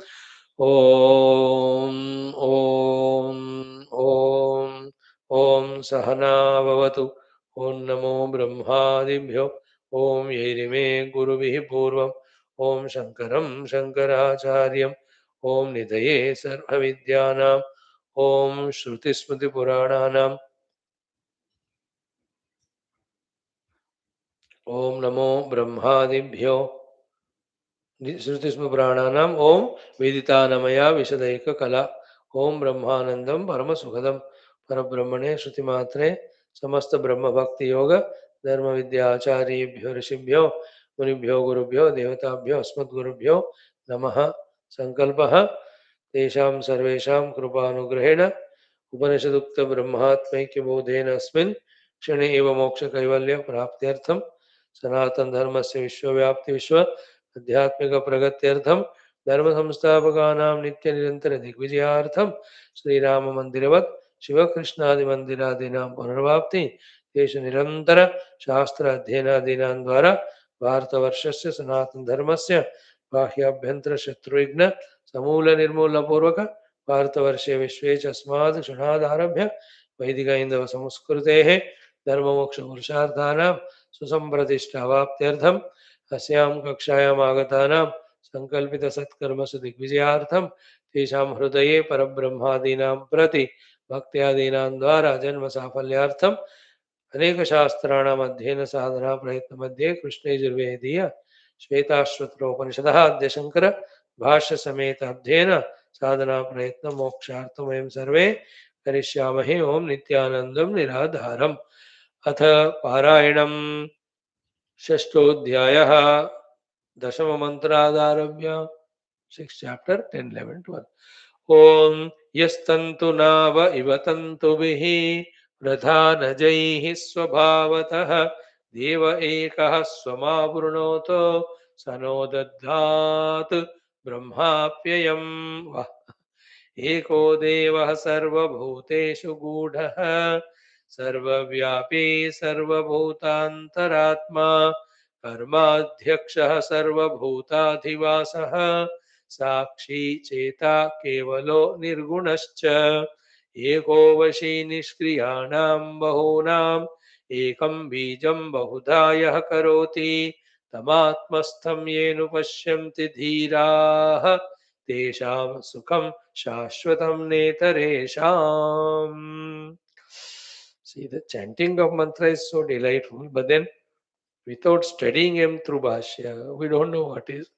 Om Om Om Om Sahana Bhavatu. Om Namo Brahmadibhyo. Om Yerime Gurubhi Purvam. Om Shankaram Shankaracharyam. Om Nidaye Sarva Vidyanam. Om Shruti Smriti Purananam. Om Namo Brahmadibhyo. श्रुतिस्म प्राणानाम ओम वेदितानमया विशदैक कला ओम ब्रह्मानंदम परम सुखदम परब्रह्मणे श्रुतिमात्रे समस्त ब्रह्म भक्ति योग धर्म विद्याचार्येभ्यो ऋषिभ्यो मुनिभ्यो गुरुभ्यो देवताभ्यो अस्मद्गुरुभ्यो नमः. संकल्पः तेषां सर्वेषां कृपानुग्रहेण उपनिषदुक्त ब्रह्मात्मैक्यबोधेन अस्मिन् क्षणे एव मोक्षकैवल्य प्राप्त्यर्थं सनातन धर्मस्य विश्वव्याप्ति विश्व आध्यात्मिक प्रगत्यर्थम धर्म संस्थापकानां नित्य निरंतर दिग्विजयार्थम श्रीराम मंदिरवत् शिव कृष्णादि मंदिरादीनां पुनर्वाप्ति तेषु निरंतर शास्त्र अध्ययनादीनां द्वारा भारतवर्षस्य सनातन धर्मस्य बाह्याभ्यंतर शत्रुघ्न समूल निर्मूल पूर्वक भारतवर्षे विश्वे च अस्मात् क्षणादारभ्य वैदिक हिंदव संस्कृतेः धर्ममोक्ष पुरुषार्थानां सुसंप्रतिष्ठावाप्त्यर्थं अस्यां कक्षायाम् आगतानां संकल्पित सत्कर्मसु दिग्विजयार्थं तेषां हृदये परब्रह्मादीनां प्रति भक्त्यादीनां द्वारा जन्म साफल्यार्थम् अनेकशास्त्राणाम् अध्ययन साधना प्रयत्न मध्ये कृष्णयजुर्वेदीय श्वेताश्वतरोपनिषदः अद्य शंकर भाष्य समेत अध्ययन साधना प्रयत्न मोक्षार्थं वयं सर्वे करिष्यामहे। ओम नित्यानंदं निराधारम्। अथ पारायणम् षष्ठोऽध्यायः दशममन्त्रादारभ्य 6 chapter 10 11 12 ॐ यस्तन्तु नाव इव तन्तुभिः प्रधानजैः स्वभावतः देव एकः स्वमावृणोतो स नो दद्धात् ब्रह्माप्ययम् वः एको देवः सर्वभूतेषु गूढः सर्वव्यापी सर्वभूतान्तरात्मा कर्माध्यक्षः सर्वभूताधिवासः साक्षी चेता केवलो निर्गुणश्च एको वशी निष्क्रियाणां बहूनाम् एकं बीजं बहुधा यः करोति तमात्मस्थं येन पश्यन्ति धीराः तेषां सुखं शाश्वतं नेतरेषाम्. See, the chanting of mantra is so delightful, but then without studying him through Bhashya, we don't know what is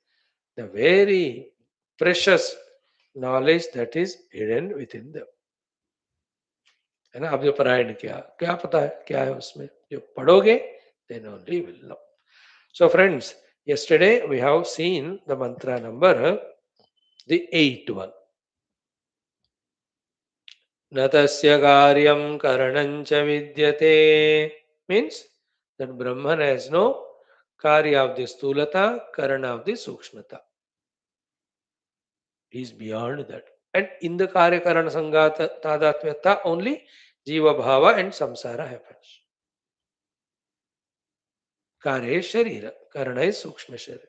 the very precious knowledge that is hidden within them. है ना? अब जो पारायण किया क्या पता है क्या है उसमें, जो पढ़ोगे then only will know. So friends, yesterday we have seen the mantra number, the 8th one. न तस्य कार्यं करणं च विद्यते means that Brahman has no karya of the stulata, karana of the sukshmata. He is beyond that. And in the karya karana sangata tadatmyata only jiva bhava and samsara happens. Karya is sharira, karana is sukshma sharira.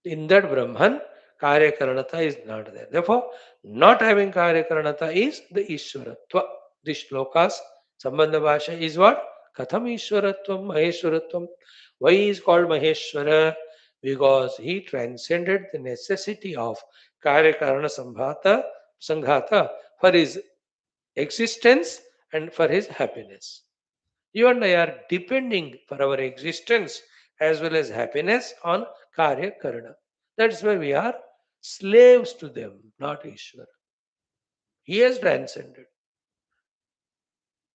In that Brahman, karya karanata is not there. Therefore, not having karya karanata is the Ishwaratva. The shlokas, Sambandha Bhasha is what? Katham Ishwaratvam, Maheshwaratvam. Why he is called Maheshwara? Because he transcended the necessity of karya karana sanghata for his existence and for his happiness. You and I are depending for our existence as well as happiness on Karya Karana. That's why we are slaves to them, not Ishvara. He has transcended.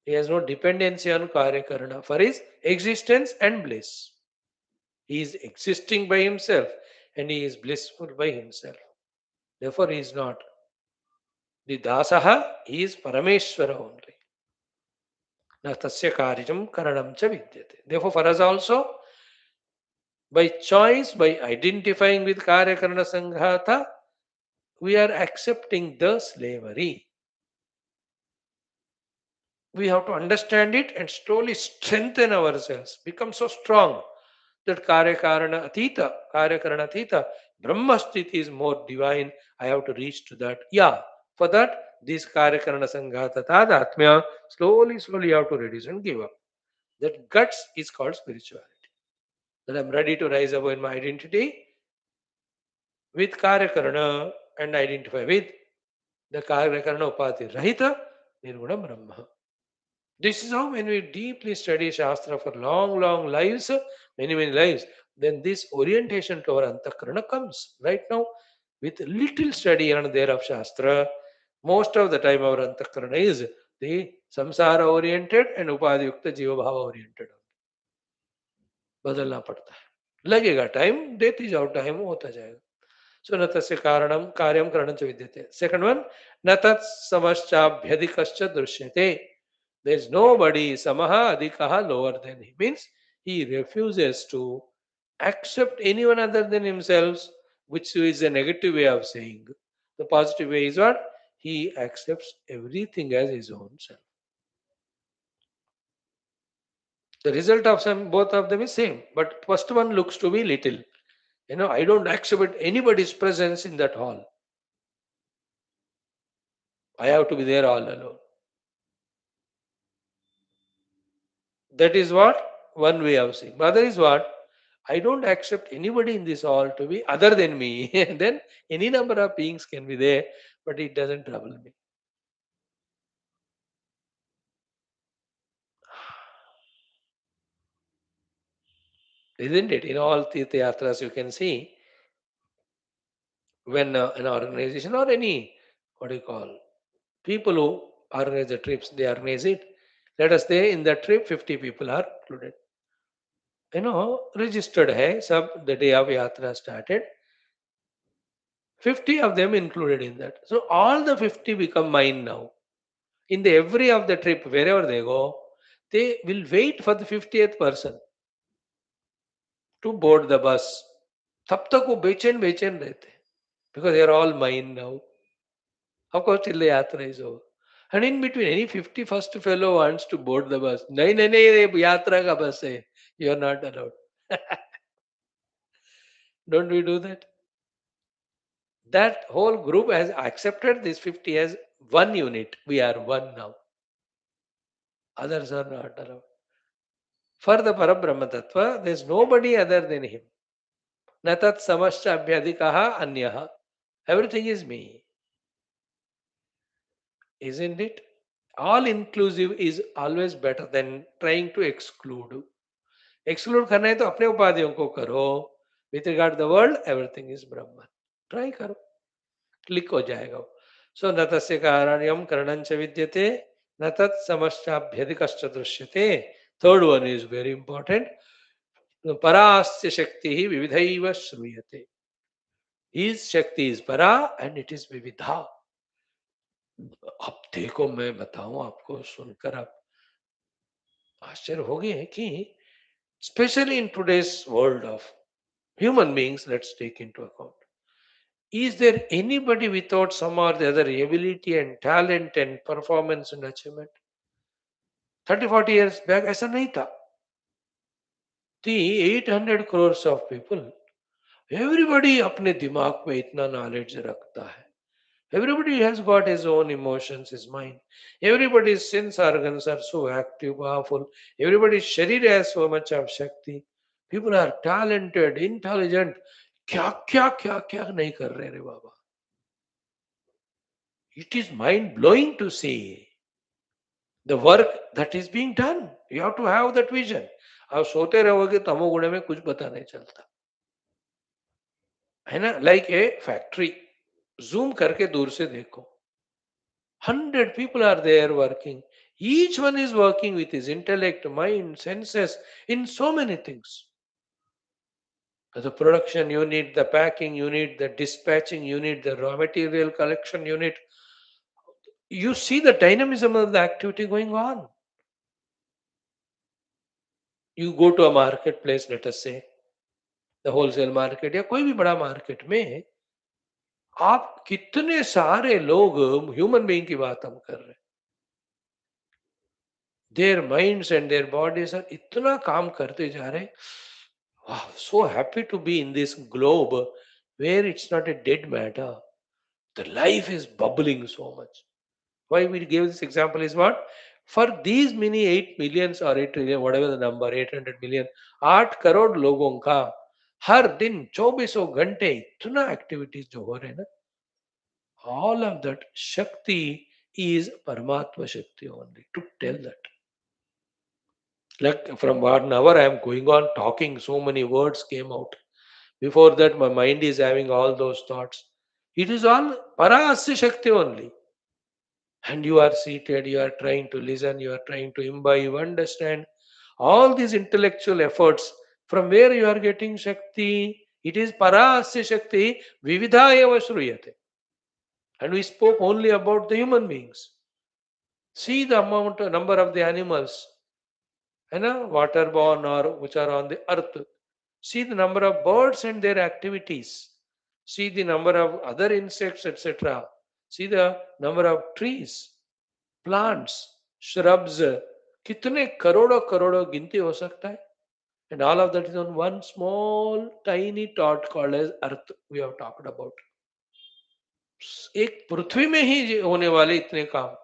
He has no dependency on Karya Karana for his existence and bliss. He is existing by himself and he is blissful by himself. Therefore, he is not the Dasaha, he is Parameshwara only. Na tasya karyam karanam cha vidyate. Therefore, for us also, by choice, by identifying with Karya Karana Sanghata, we are accepting the slavery. We have to understand it and slowly strengthen ourselves, become so strong that Karya Karana Atita, Brahma Sthiti is more divine. I have to reach to that. Yeah, for that, this Karya Karana Sanghata Tadatmya, slowly you have to reduce and give up. That guts is called spirituality. That I'm ready to rise above in my identity with Karya Karana and identify with the Karya Karana Upati Rahita Nirguna Brahma. This is how when we deeply study Shastra for long lives, many lives, then this orientation to our Antakarana comes. Right now, with little study here and there of Shastra, most of the time our Antakarana is the Samsara oriented and Upadhyukta Jiva Bhava oriented. बदलना पड़ता है, लगेगा time, देती जाओ time, होता जाएगा. So न तस्य कारणं कार्यं करणं च विद्यते. Second one, न तत् समश्चाभ्यधिकश्च दृश्यते. There is nobody samaha adhikaha lower than him. Means he refuses to accept anyone other than himself, which is a negative way of saying. The positive way is what? He accepts everything as his own self. The result of both of them is same, but first one looks to be little. I don't accept anybody's presence in that hall. I have to be there all alone. That is what? One way of seeing. Other is what? I don't accept anybody in this all to be other than me. And then any number of beings can be there, but it doesn't trouble me. Isn't it? In all Tirtha Yatras, you can see when an organization or any, what do you call, people who organize the trips, they organize it. Let us say in the trip, 50 people are included. Registered hai, sab the day of Yatra started. 50 of them included in that. So all the 50 become mine now. In the every of the trip, wherever they go, they will wait for the 50th person to board the bus. तब तक वो बेचैन बेचैन रहते हैं because they are all mine now. Of course, till the yatra is over. And in between, any 51st fellow wants to board the bus. नहीं नहीं नहीं ये यात्रा का बस है. You are not allowed. Don't we do that? That whole group has accepted this 50 as one unit. We are one now. Others are not allowed. For the Parabrahma Tattva, there is nobody other than him. Natat samascha abhyadikaha anyaha. Everything is me. Isn't it? All inclusive is always better than trying to exclude. Exclude करना है तो अपने उपाधियों को करो. With regard to the world, everything is Brahman. Try करो. Click हो जाएगा. So न तस्य कारण्यम करणंच विद्यते न तत् समश्चाभ्यधिकश्च दृश्यते. Third one is very important. परास्य शक्ति ही विविधैव श्रूयते. His शक्ति is para and it is विविधा. अब देखो मैं बताऊं आपको सुनकर आप आश्चर्य हो गए कि especially in today's world of human beings, let's take into account. Is there anybody without some or the other ability and talent and performance and achievement? 30-40 years back, ऐसा नहीं था. The 800 crores of people, everybody अपने दिमाग में इतना knowledge रखता है. Everybody has got his own emotions, his mind. Everybody's sense organs are so active, powerful. Everybody's sharir has so much of Shakti. People are talented, intelligent. क्या नहीं कर रहे रे बाबा. It is mind blowing to see the work that is being done. You have to have that vision. आप सोते रहोगे तमोगुण में कुछ पता नहीं चलता है ना. लाइक ए फैक्ट्री जूम करके दूर से देखो. 100 people are there working. Each one is working with his intellect, mind, senses in so many things. The production unit, the packing unit, the dispatching unit, the raw material collection unit. You see the dynamism of the activity going on. You go to a marketplace, let us say, the wholesale market या कोई भी बड़ा market में आप कितने सारे लोग human being की बात हम कर रहे हैं. Their minds and their bodies are इतना काम करते जा रहे. Wow, so happy to be in this globe where it's not a dead matter. The life is bubbling so much. Why we give this example is what? For these many 8 millions or 8 trillion, whatever the number, 800 million, 8 crore लोगों का हर दिन 24 घंटे इतना activities जो हो रहे हैं ना, all of that Shakti is Paramatma Shakti only to tell that. Like from 1 hour I am going on talking, so many words came out. Before that, my mind is having all those thoughts. It is all Parasya Shakti only. And you are seated, you are trying to listen, you are trying to imbibe, understand. All these intellectual efforts, from where you are getting Shakti, it is Parasya Shakti, Vividha eva Shruyate. And we spoke only about the human beings. See the number of the animals, waterborne or which are on the earth. See the number of birds and their activities. See the number of other insects, etc. See the number of trees, plants, shrubs. कितने करोड़ों करोड़ों गिनती हो सकता है. And all of that is on one small tiny dot called as earth we have talked about. एक पृथ्वी में ही होने वाले इतने काम.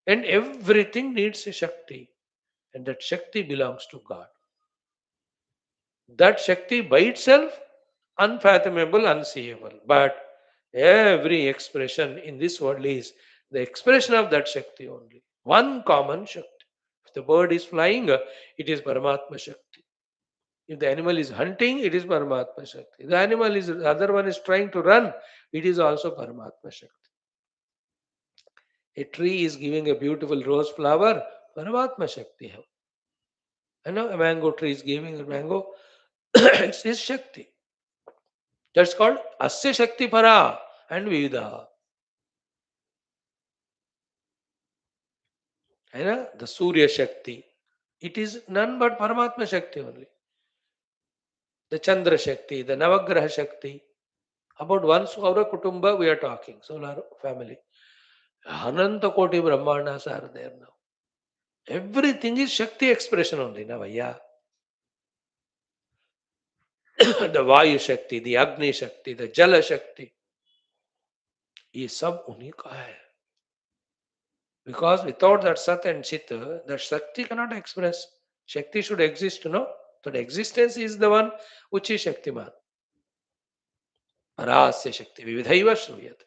And everything needs a Shakti. And that Shakti belongs to God. That Shakti by itself, unfathomable, unseeable. But every expression in this world is the expression of that Shakti only. One common Shakti. If the bird is flying, it is Paramatma Shakti. If the animal is hunting, it is Paramatma Shakti. If the animal is, the other one is trying to run, it is also Paramatma Shakti. A tree is giving a beautiful rose flower, Paramatma Shakti. I know a mango tree is giving a mango, it's his Shakti. That's called Asya Shakti Para and Vida. The Surya Shakti. It is none but Paramatma Shakti only. The Chandra Shakti, the Navagraha Shakti. About one Saura Kutumba we are talking, solar family. Ananta Koti Brahmanas are there now. Everything is Shakti expression only now, yeah. The Vayu Shakti, the Agni Shakti, the Jala Shakti. ये सब उन्हीं का है. Because without that Sat and Chit, that Shakti cannot express. Shakti should exist, no? That existence is the one which is Shaktiman. Parasya Shakti, Vividhaiva Shruyat.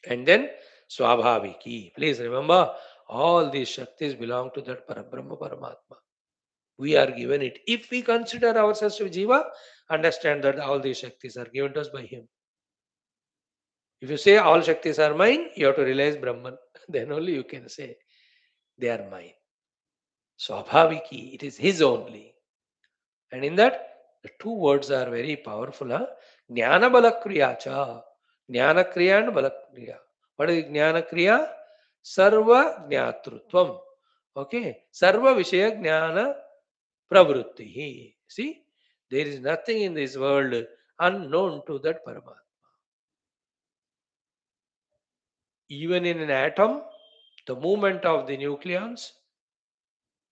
And then Swabhaviki. Please remember, all these Shaktis belong to that Parabrahma Paramatma. We are given it. If we consider ourselves to Jiva, understand that all these Shaktis are given to us by Him. If you say all Shaktis are mine, you have to realize Brahman. Then only you can say they are mine. Swabhaviki, it is His only. And in that, the two words are very powerful. Huh? Jnana balakriya cha. Jnana kriya and balakriya. What is jnana kriya? Sarva jnatrutvam. Okay. Sarva vishaya jnana pravrutti. See, there is nothing in this world unknown to that Paramatma. Even in an atom, the movement of the nucleons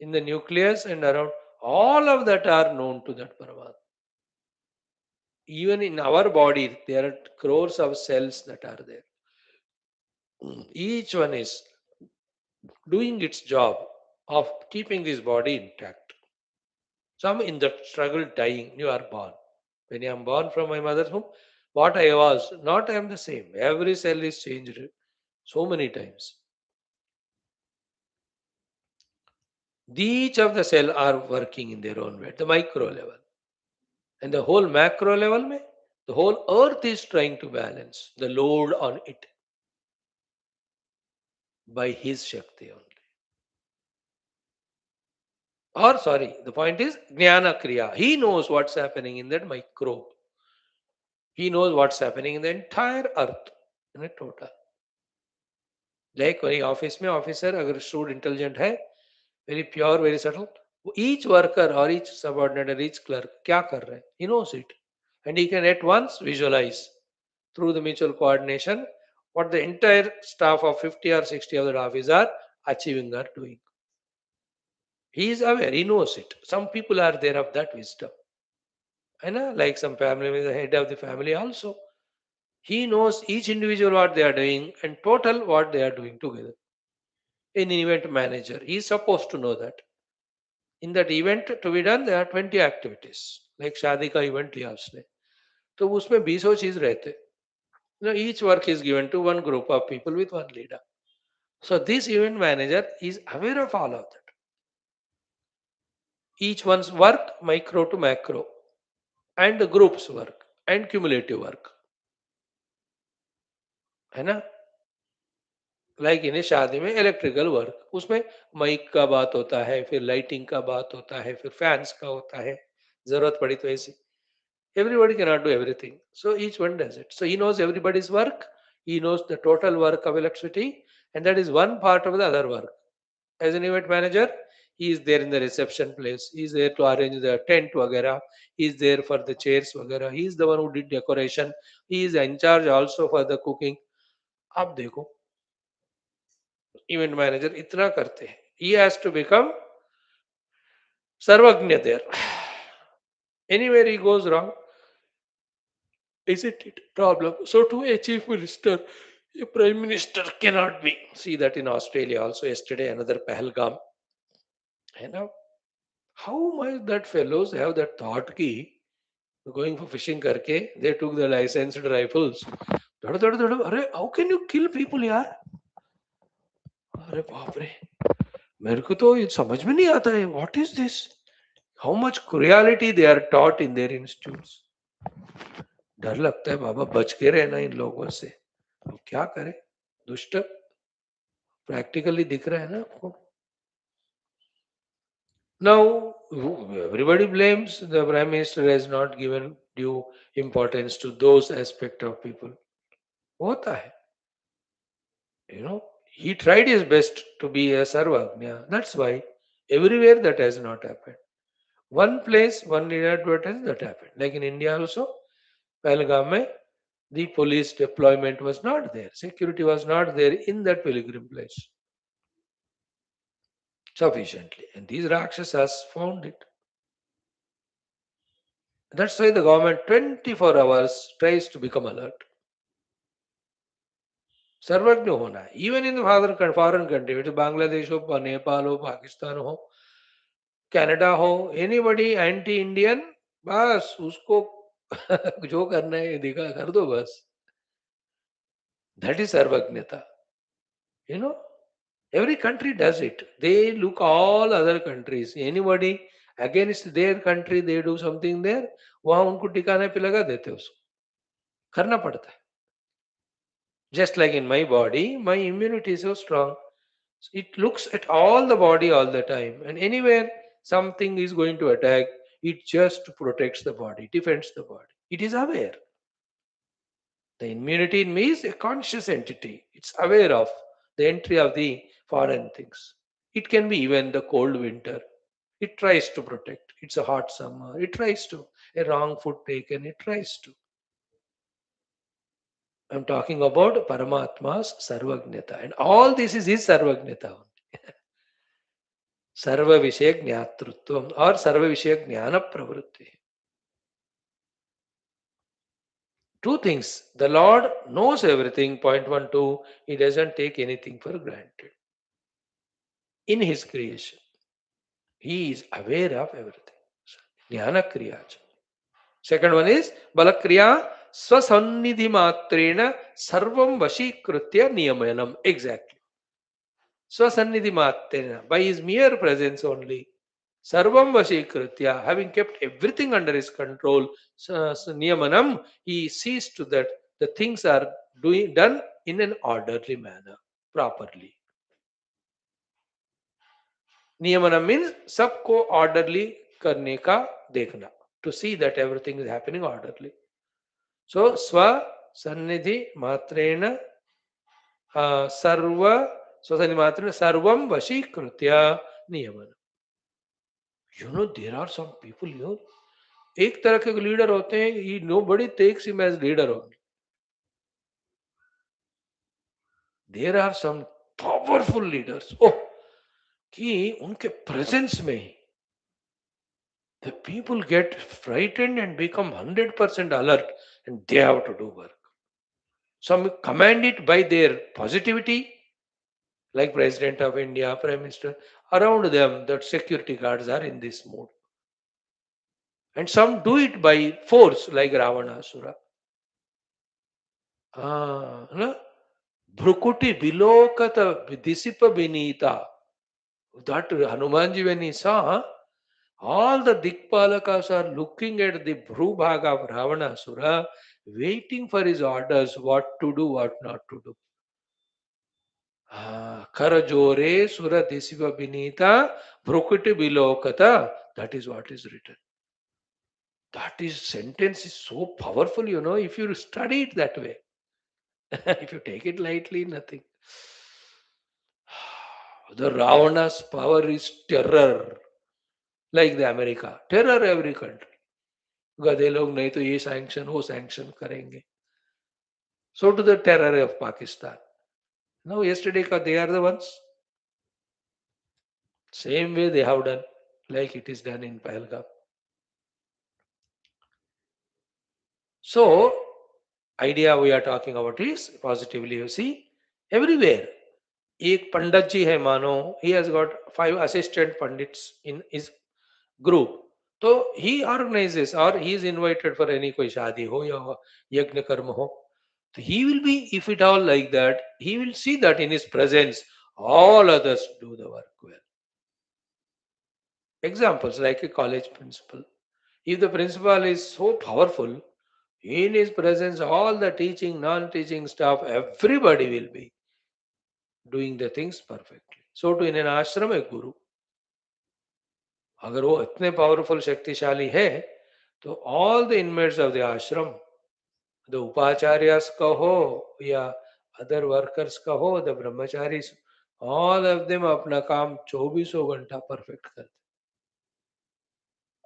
in the nucleus and around, all of that are known to that Paramatma. Even in our body, there are crores of cells that are there. Each one is doing its job of keeping this body intact. Some in the struggle dying, you are born. When I am born from my mother's womb, what I was, not I am the same. Every cell is changed so many times. Each of the cell are working in their own way at the micro level. And the whole macro level, the whole earth is trying to balance the load on it by his Shakti only. Or sorry, the point is Jnana Kriya. He knows what's happening in that microbe. He knows what's happening in the entire earth in a total. Like वही office में officer अगर shrewd intelligent है, very pure, very subtle, each worker or each subordinate or each clerk क्या कर रहे हैं? He knows it. And he can at once visualize through the mutual coordination what the entire staff of 50 or 60 of the office are achieving or doing. He is aware, he knows it. Some people are there of that wisdom. I know, like some family with the head of the family also. He knows each individual what they are doing and total what they are doing together. An event manager, he is supposed to know that. In that event to be done, there are 20 activities. Like शादी का event लिया उसने. तो उसमें 20 चीज रहते. Each work is given to one group of people with one leader. So this event manager is aware of all of that. Each one's work, micro to macro, and the group's work and cumulative work. है ना? Like इन्हें शादी में electrical work उसमें mic का बात होता है फिर लाइटिंग का बात होता है फिर फैंस का होता है जरूरत पड़ी तो ऐसी everybody cannot do everything so each one does it so he knows everybody's work he knows the total work of electricity and that is one part of the other work as an event manager he is there in the reception place he is there to arrange the tent वगैरह he is there for the chairs वगैरह he is the one who did decoration he is in charge also for the cooking आप देखो event manager इतना करते हैं he has to become सर्वज्ञ there anywhere he goes wrong isn't it problem so to a chief minister a prime minister cannot be see that in Australia also yesterday another Pahalgam you know How much that fellows have that thought ki going for fishing karke, they took the licensed rifles. धड़ धड़ धड़ अरे how can you kill people यार? अरे बाप रे मेरे को तो ये समझ में नहीं आता है. What is this? How much cruelty they are taught in their institutes. डर लगता है बाबा बच के रहना इन लोगों से. अब क्या करें? दुष्ट प्रैक्टिकली दिख रहा है ना आपको. Now, everybody blames the Prime Minister has not given due importance to those aspects of people. होता है. You know, he tried his best to be a Sarvagnya. That's why everywhere that has not happened. One place, one leader advertised that happened. Like in India also, Pahalgam mein, the police deployment was not there. Security was not there in that pilgrim place sufficiently. And these Rakshasas found it. That's why the government 24 hours tries to become alert. सर्वज्ञ होना है. Even in the foreign country, whether Bangladesh हो, Nepal हो, Pakistan हो, Canada हो, anybody anti-Indian, बस उसको जो करना है दिखा कर दो बस. That is सर्वज्ञता. You know, every country does it. They look all other countries. Anybody against their country, they do something there. वहां उनको टिकाने पे लगा देते उसको. करना पड़ता है. Just like in my body, my immunity is so strong. It looks at all the body all the time. And anywhere something is going to attack, it just protects the body, defends the body. It is aware. The immunity in me is a conscious entity. It's aware of the entry of the foreign things. It can be even the cold winter. It tries to protect. It's a hot summer. It tries to. A wrong food taken, it tries to. I'm talking about Paramatma's Sarvajnata. And all this is his Sarvajnata. Sarva Vishaya Jnatritvam or Sarva Vishaya Jnana Pravritti. Two things. The Lord knows everything. Point 1, 2. He doesn't take anything for granted. In his creation, he is aware of everything. Jnana Kriya. Second one is Balakriya Swasannidhi Matrena Sarvam Vashikritya Niyamanam. Exactly. Swasannidhi Matrena. By his mere presence only. Sarvam Vashikritya. Having kept everything under his control. Niyamanam. He sees to that the things are done in an orderly manner. Properly. Niyamanam means सबको orderly करने का देखना. To see that everything is happening orderly. So, Swa Sannidhi Matrena Sarva Swasannidhi Matrena Sarvam Vashikritya Niyamana. You know, there are some people, you know, एक तरह के leader होते हैं, he nobody takes him as leader only. There are some powerful leaders. Oh, कि उनके presence में ही the people get frightened and become 100% alert and they have to do work. Some command it by their positivity, like President of India, Prime Minister. Around them, the security guards are in this mood. And some do it by force, like Ravanasura. No? Bhrukuti Bilokata Disipa Vinita. That Hanumanji, when he saw, all the Dikpalakas are looking at the Bhrubhaga of Ravanasura, waiting for his orders, what to do, what not to do. Karajore Sura Disiva Binita Bhrukuti Bilokata. That is what is written. That is sentence is so powerful, you know, if you study it that way. If you take it lightly, nothing. The Ravana's power is terror. Like the America. Terror every country. गधे लोग नहीं तो ये sanction वो sanction करेंगे. So to the terror of Pakistan. Now yesterday they are the ones. Same way they have done, like it is done in Pahalgam. So, idea we are talking about is positively, you see, everywhere. एक पंडित जी है मानो, he has got 5 assistant pandits in his group. So he organizes or he is invited for any koi shadi ho ya yajna karma ho. So he will be, if it all like that, he will see that in his presence, all others do the work well. Examples like a college principal. If the principal is so powerful, in his presence, all the teaching, non-teaching staff, everybody will be doing the things perfectly. So to in an ashram, a guru, अगर वो इतने powerful शक्तिशाली है तो all the inmates of the आश्रम the उपाचार्यस कहो या other workers कहो the Brahmachari all of them अपना काम 24 घंटा परफेक्ट करते.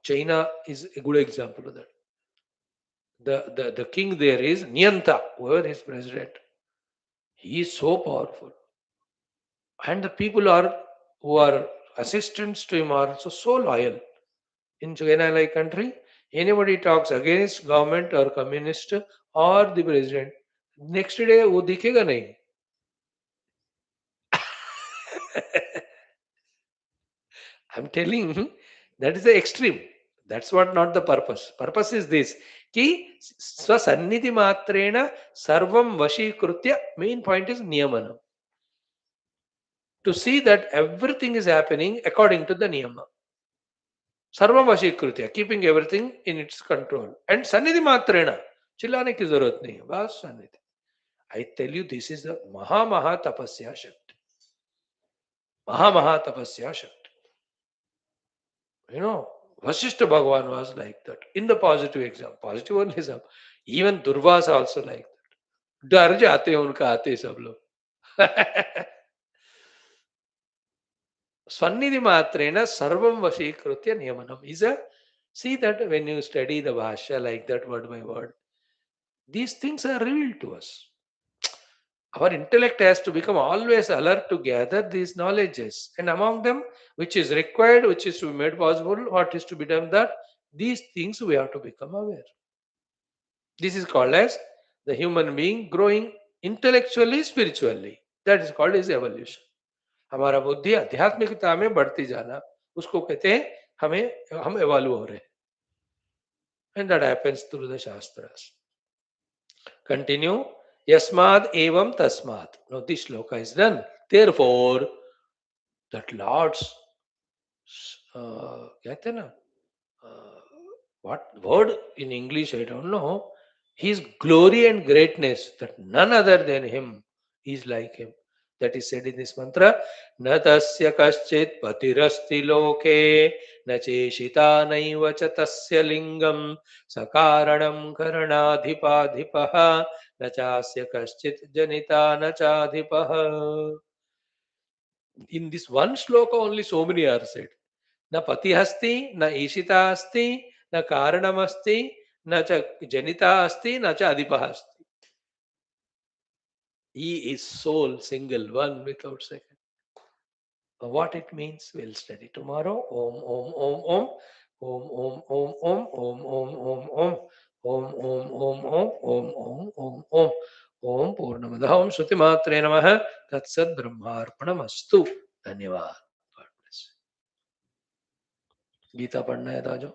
China is a good example of that. The king there is Niyanta, whoever is president. He is so powerful, and the people are who are assistants to him are also so loyal. In China like country, anybody talks against government or communist or the president, next day वो दिखेगा नहीं. I'm telling that is the extreme. That's what not the purpose. Purpose is this कि स्वसन्निधि मात्रेण सर्वं वशीकृत्य. Main point is नियमनम. To see that everything is happening according to the niyama. सर्वं वशीकृत्य, keeping everything in its control. And सन्निधि मात्रेण चिल्लाने की जरूरत नहीं है, बस सन्निधि. I tell you, this is the Maha Tapasya Shakti. Maha Tapasya Shakti. You know, Vasishta Bhagavan was like that. In the positive example, positive only some. Even Durvasa also like that. डर जाते हैं उनका आते सब लोग. Swannidhi Matrena Sarvam Vashikritya Niyamanam is a, see that when you study the Bhashya like that word by word, these things are revealed to us. Our intellect has to become always alert to gather these knowledges, and among them, which is required, which is to be made possible, what is to be done, that these things we have to become aware. This is called as the human being growing intellectually, spiritually. That is called as evolution. हमारा बुद्धि आध्यात्मिकता में बढ़ती जाना, उसको कहते हैं हम evolve हो रहे हैं. And that happens through the Shastras. Continue. Yasmad evam tasmad. Now this shloka is done. Therefore, that Lord's, कहते हैं ना, what word in English I don't know. His glory and greatness, that none other than him is like him. That is said in this mantra. Na tasya kaschit patirasti loke na cheshita naiva cha tasya lingam sakaranam karanadhipadhipaha na chasya kaschit janita na chadhipaha. In this one shloka only so many are said. Na pati hasti, na ishita asti, na karanam asti, na cha janita asti, na cha adipaha asti. He is sole, single, one without second. What it means, we'll study tomorrow. Om, om, om, om. Om, om, om, om, om, om, om, om. Om, om, om, om, om, om, om, om. Om Purnamada Om Shruti Matre Namaha Tatsad Brahmarpanamastu. धन्यवाद. गीता पढ़ना है राजो.